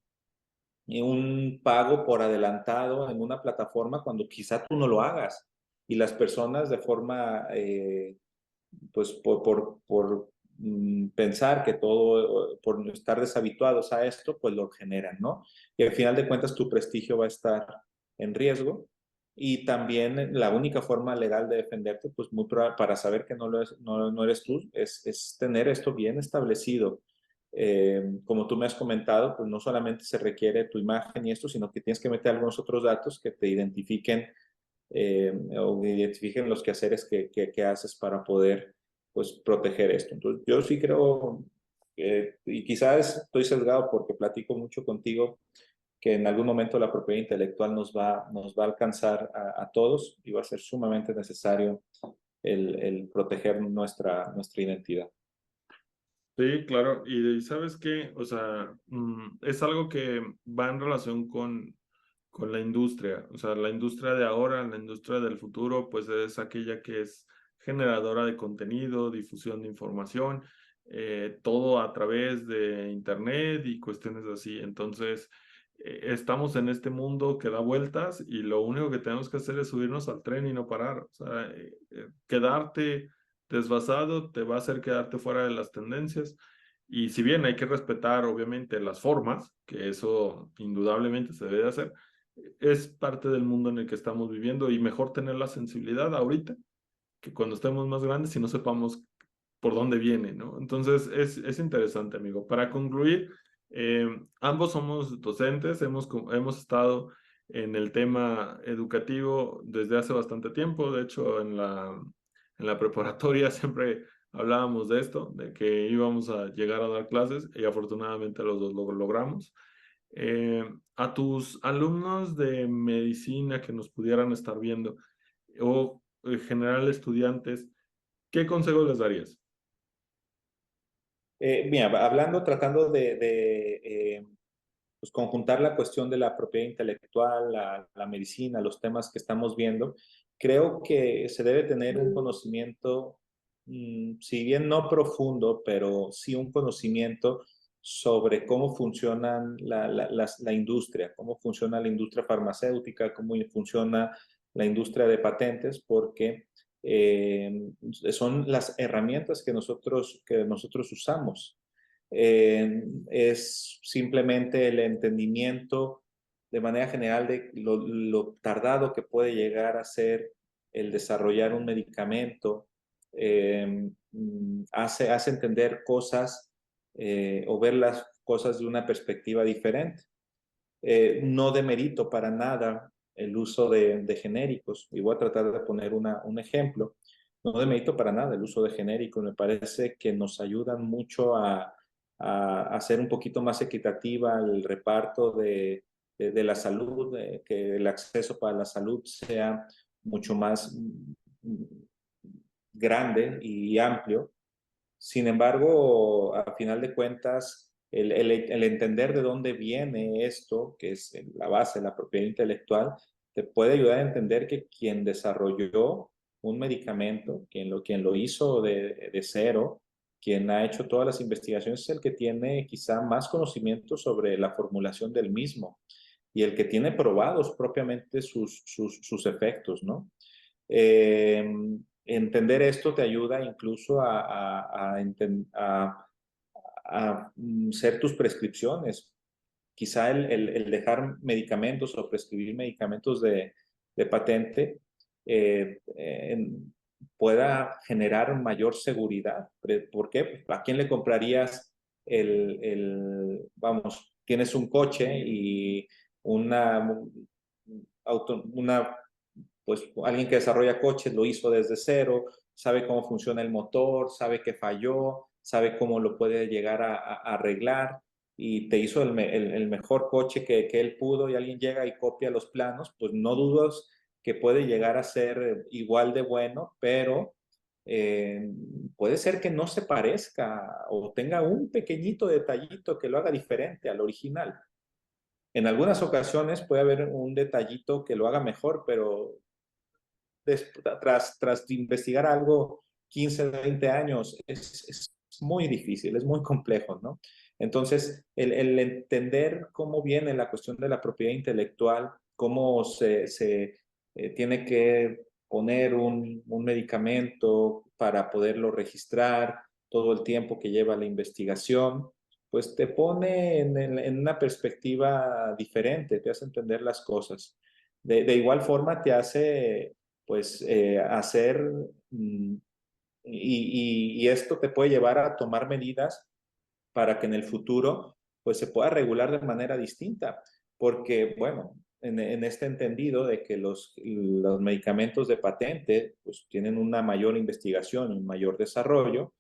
un pago por adelantado en una plataforma cuando quizá tú no lo hagas. Y las personas de forma, pues por pensar que todo, por estar deshabituados a esto, pues lo generan, ¿no? Y al final de cuentas tu prestigio va a estar en riesgo. Y también la única forma legal de defenderte, pues para saber que no eres tú, es tener esto bien establecido. Como tú me has comentado, pues no solamente se requiere tu imagen y esto, sino que tienes que meter algunos otros datos que te identifiquen, o identifiquen los quehaceres que haces para poder, pues, proteger esto. Entonces, yo sí creo, y quizás estoy sesgado porque platico mucho contigo, que en algún momento la propiedad intelectual nos va a alcanzar a todos, y va a ser sumamente necesario el proteger nuestra identidad. Sí, claro. Y ¿sabes qué? O sea, es algo que va en relación con la industria. O sea, la industria de ahora, la industria del futuro, pues es aquella que es generadora de contenido, difusión de información, todo a través de Internet y cuestiones así. Entonces, estamos en este mundo que da vueltas, y lo único que tenemos que hacer es subirnos al tren y no parar. O sea, quedarte desfasado te va a hacer quedarte fuera de las tendencias. Y si bien hay que respetar, obviamente, las formas, que eso indudablemente se debe de hacer, es parte del mundo en el que estamos viviendo, y mejor tener la sensibilidad ahorita que cuando estemos más grandes y no sepamos por dónde viene, ¿no? Entonces es interesante, amigo. Para concluir, ambos somos docentes, hemos estado en el tema educativo desde hace bastante tiempo. De hecho, en la preparatoria siempre hablábamos de esto, de que íbamos a llegar a dar clases, y afortunadamente los dos lo logramos. A tus alumnos de medicina que nos pudieran estar viendo, o en general estudiantes, ¿qué consejos les darías? Mira, tratando de pues, conjuntar la cuestión de la propiedad intelectual, la medicina, los temas que estamos viendo, creo que se debe tener un conocimiento, si bien no profundo, pero sí un conocimiento sobre cómo funciona la industria, cómo funciona la industria farmacéutica, cómo funciona la industria de patentes, porque son las herramientas que nosotros usamos. Es simplemente el entendimiento de manera general de lo tardado que puede llegar a ser el desarrollar un medicamento. Hace entender cosas o ver las cosas de una perspectiva diferente. No demerito para nada el uso de genéricos, y voy a tratar de poner un ejemplo. No demerito para nada el uso de genéricos, me parece que nos ayudan mucho a hacer un poquito más equitativa el reparto de la salud, que el acceso para la salud sea mucho más grande y amplio. Sin embargo, a final de cuentas, el entender de dónde viene esto, que es la base de la propiedad intelectual, te puede ayudar a entender que quien desarrolló un medicamento, quien lo hizo de cero, quien ha hecho todas las investigaciones, es el que tiene quizá más conocimiento sobre la formulación del mismo y el que tiene probados propiamente sus efectos, ¿no? Eh, Entender esto te ayuda incluso a ser tus prescripciones. Quizá el dejar medicamentos o prescribir medicamentos de patente eh, eh, pueda generar mayor seguridad. ¿Por qué? Pues, ¿a quién le comprarías vamos, tienes un coche y una, una pues alguien que desarrolla coches lo hizo desde cero, sabe cómo funciona el motor, sabe que falló, sabe cómo lo puede llegar a arreglar y te hizo el mejor coche que él pudo, y alguien llega y copia los planos, pues no dudas que puede llegar a ser igual de bueno, pero eh, puede ser que no se parezca o tenga un pequeñito detallito que lo haga diferente al original. En algunas ocasiones puede haber un detallito que lo haga mejor, pero tras investigar algo 15, 20 años, es muy difícil, es muy complejo, ¿no? Entonces, el entender cómo viene la cuestión de la propiedad intelectual, cómo se tiene que poner un medicamento para poderlo registrar, todo el tiempo que lleva la investigación, pues te pone en una perspectiva diferente, te hace entender las cosas. De igual forma te hace pues hacer, y esto te puede llevar a tomar medidas para que en el futuro pues se pueda regular de manera distinta, porque bueno, en este entendido de que los medicamentos de patente pues tienen una mayor investigación y un mayor desarrollo,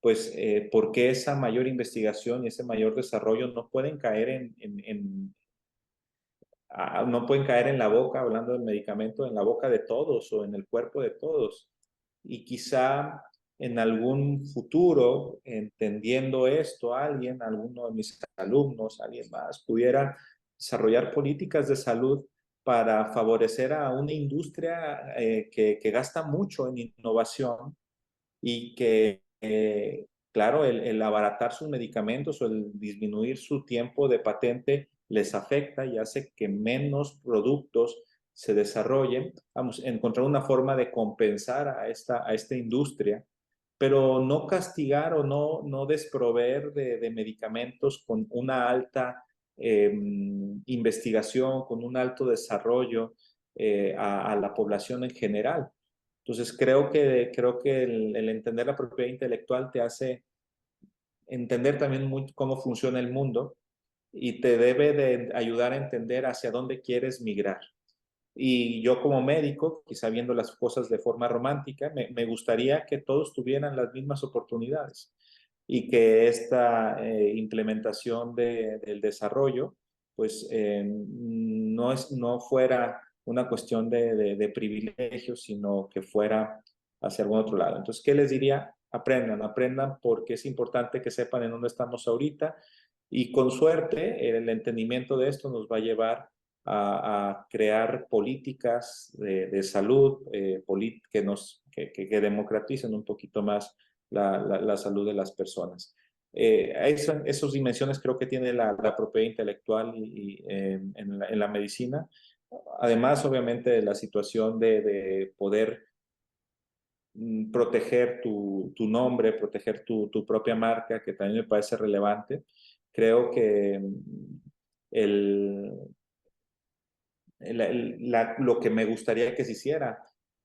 pues ¿por qué esa mayor investigación y ese mayor desarrollo no pueden caer no pueden caer en la boca, hablando del medicamento, en la boca de todos o en el cuerpo de todos? Y quizá en algún futuro, entendiendo esto, alguno de mis alumnos, alguien más, pudiera desarrollar políticas de salud para favorecer a una industria que gasta mucho en innovación y que, claro, el abaratar sus medicamentos o el disminuir su tiempo de patente les afecta y hace que menos productos se desarrollen. Vamos, encontrar una forma de compensar a esta industria, pero no castigar o no desproveer de medicamentos con una alta investigación, con un alto desarrollo a la población en general. Entonces, creo que el entender la propiedad intelectual te hace entender también cómo funciona el mundo y te debe de ayudar a entender hacia dónde quieres migrar. Y yo como médico, quizá viendo las cosas de forma romántica, me gustaría que todos tuvieran las mismas oportunidades y que esta implementación del desarrollo pues no fuera una cuestión de privilegios, sino que fuera hacia algún otro lado. Entonces, ¿qué les diría? Aprendan porque es importante que sepan en dónde estamos ahorita, Y con suerte, el entendimiento de esto nos va a llevar a crear políticas de salud que democraticen un poquito más la salud de las personas. Esas dimensiones creo que tiene la propiedad intelectual en la medicina. Además, obviamente, de la situación de poder proteger tu nombre, proteger tu propia marca, que también me parece relevante. Creo que el, lo que me gustaría que se hiciera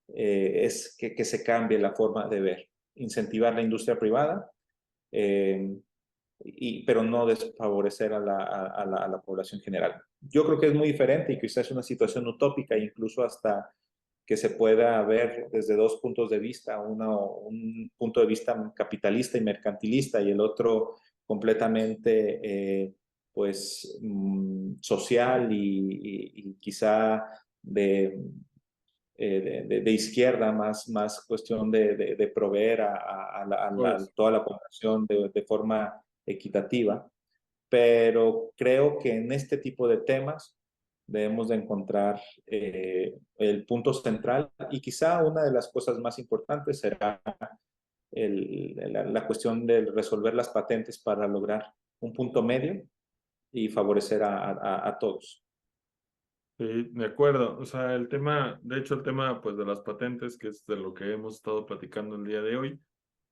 es que se cambie la forma de ver, incentivar la industria privada, eh, pero no desfavorecer a la población general. Yo creo que es muy diferente y quizás es una situación utópica, incluso hasta que se pueda ver desde dos puntos de vista, un punto de vista capitalista y mercantilista y el otro completamente social y quizá de, de izquierda, más cuestión de proveer Pues, toda la población de forma equitativa. Pero creo que en este tipo de temas debemos de encontrar el punto central y quizá una de las cosas más importantes será la cuestión de resolver las patentes para lograr un punto medio y favorecer a todos. sí, de acuerdo. O sea, el tema, de hecho, el tema pues de las patentes, que es de lo que hemos estado platicando el día de hoy,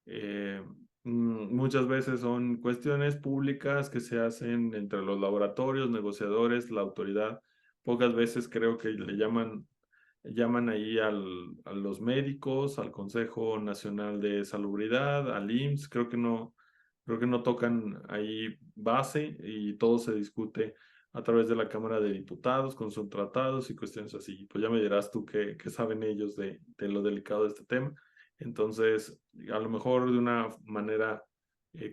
eh, muchas veces son cuestiones públicas que se hacen entre los laboratorios, negociadores, la autoridad. Pocas veces creo que le llaman ahí a los médicos, al Consejo Nacional de Salubridad, al IMSS. Creo que no tocan ahí base y todo se discute a través de la Cámara de Diputados con sus tratados y cuestiones así. Pues ya me dirás tú qué saben ellos de lo delicado de este tema. Entonces, a lo mejor de una manera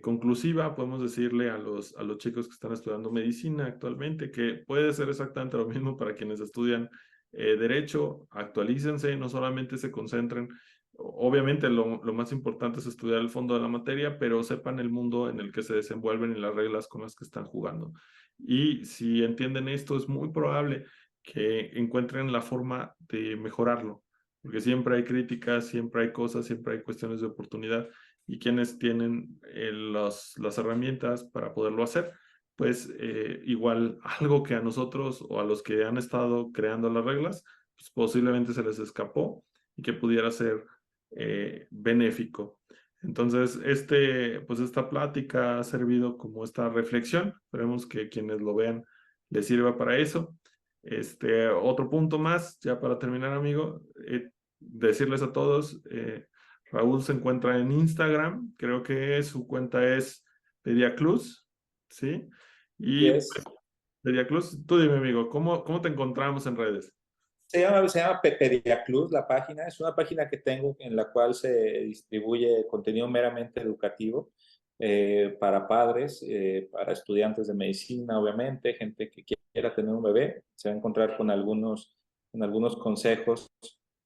conclusiva, podemos decirle a los chicos que están estudiando medicina actualmente que puede ser exactamente lo mismo para quienes estudian derecho, actualícense, no solamente se concentren. Obviamente lo más importante es estudiar el fondo de la materia, pero sepan el mundo en el que se desenvuelven y las reglas con las que están jugando. Y si entienden esto, es muy probable que encuentren la forma de mejorarlo, porque siempre hay críticas, siempre hay cosas, siempre hay cuestiones de oportunidad y quienes tienen las herramientas para poderlo hacer, pues igual algo que a nosotros o a los que han estado creando las reglas, pues posiblemente se les escapó y que pudiera ser benéfico. Entonces, pues esta plática ha servido como esta reflexión. Esperemos que quienes lo vean les sirva para eso. Otro punto más, ya para terminar, amigo, decirles a todos, Raúl se encuentra en Instagram, creo que su cuenta es Pediaclus, ¿sí? Y Y es, pues, Pediaclus, tú dime, amigo, ¿cómo te encontramos en redes? se llama Pediaclus, la página. Es una página que tengo en la cual se distribuye contenido meramente educativo para padres, para estudiantes de medicina, obviamente, gente que quiera tener un bebé. Se va a encontrar con algunos consejos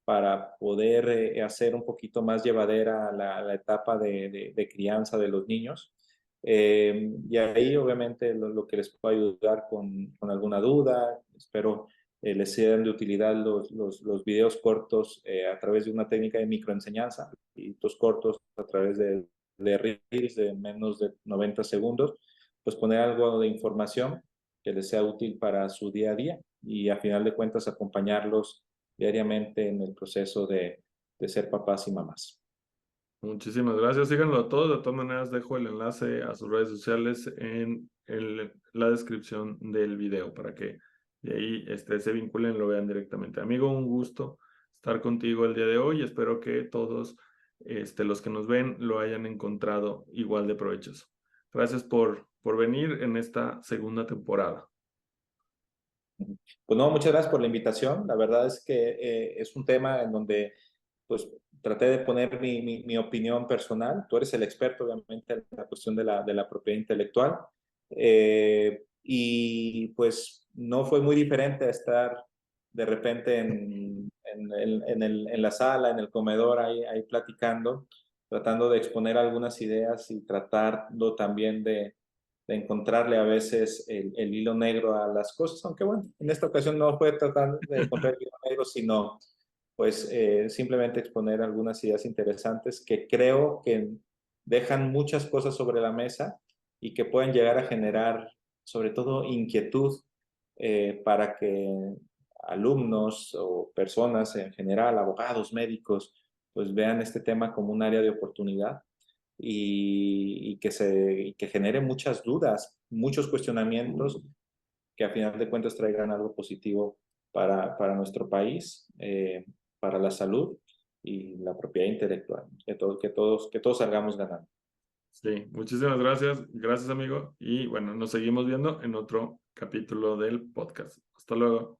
para poder hacer un poquito más llevadera la etapa de crianza de los niños. Y ahí, obviamente, lo que les puedo ayudar con alguna duda. Espero les sean de utilidad los videos cortos a través de una técnica de microenseñanza, videos cortos a través de reels de menos de 90 segundos, pues poner algo de información que les sea útil para su día a día y a final de cuentas acompañarlos diariamente en el proceso de ser papás y mamás. Muchísimas gracias. Síganlo a todos. De todas maneras, dejo el enlace a sus redes sociales en la descripción del video para que de ahí se vinculen y lo vean directamente. Amigo, un gusto estar contigo el día de hoy. Espero que todos los que nos ven lo hayan encontrado igual de provechoso. Gracias por venir en esta segunda temporada. Pues no, muchas gracias por la invitación. La verdad es que es un tema en donde pues traté de poner mi opinión personal. Tú eres el experto, obviamente, en la cuestión de la propiedad intelectual. Y pues no fue muy diferente a estar de repente en la sala, en el comedor, ahí platicando, tratando de exponer algunas ideas y tratando también encontrarle a veces el hilo negro a las cosas, aunque bueno, en esta ocasión no fue tratar de encontrar el hilo negro, sino pues simplemente exponer algunas ideas interesantes que creo que dejan muchas cosas sobre la mesa y que pueden llegar a generar sobre todo inquietud para que alumnos o personas en general, abogados, médicos, pues vean este tema como un área de oportunidad y que genere muchas dudas, muchos cuestionamientos que a final de cuentas traigan algo positivo para nuestro país, para la salud y la propiedad intelectual, que todos salgamos ganando. Sí, muchísimas gracias. Gracias, amigo. Y bueno, nos seguimos viendo en otro capítulo del podcast. Hasta luego.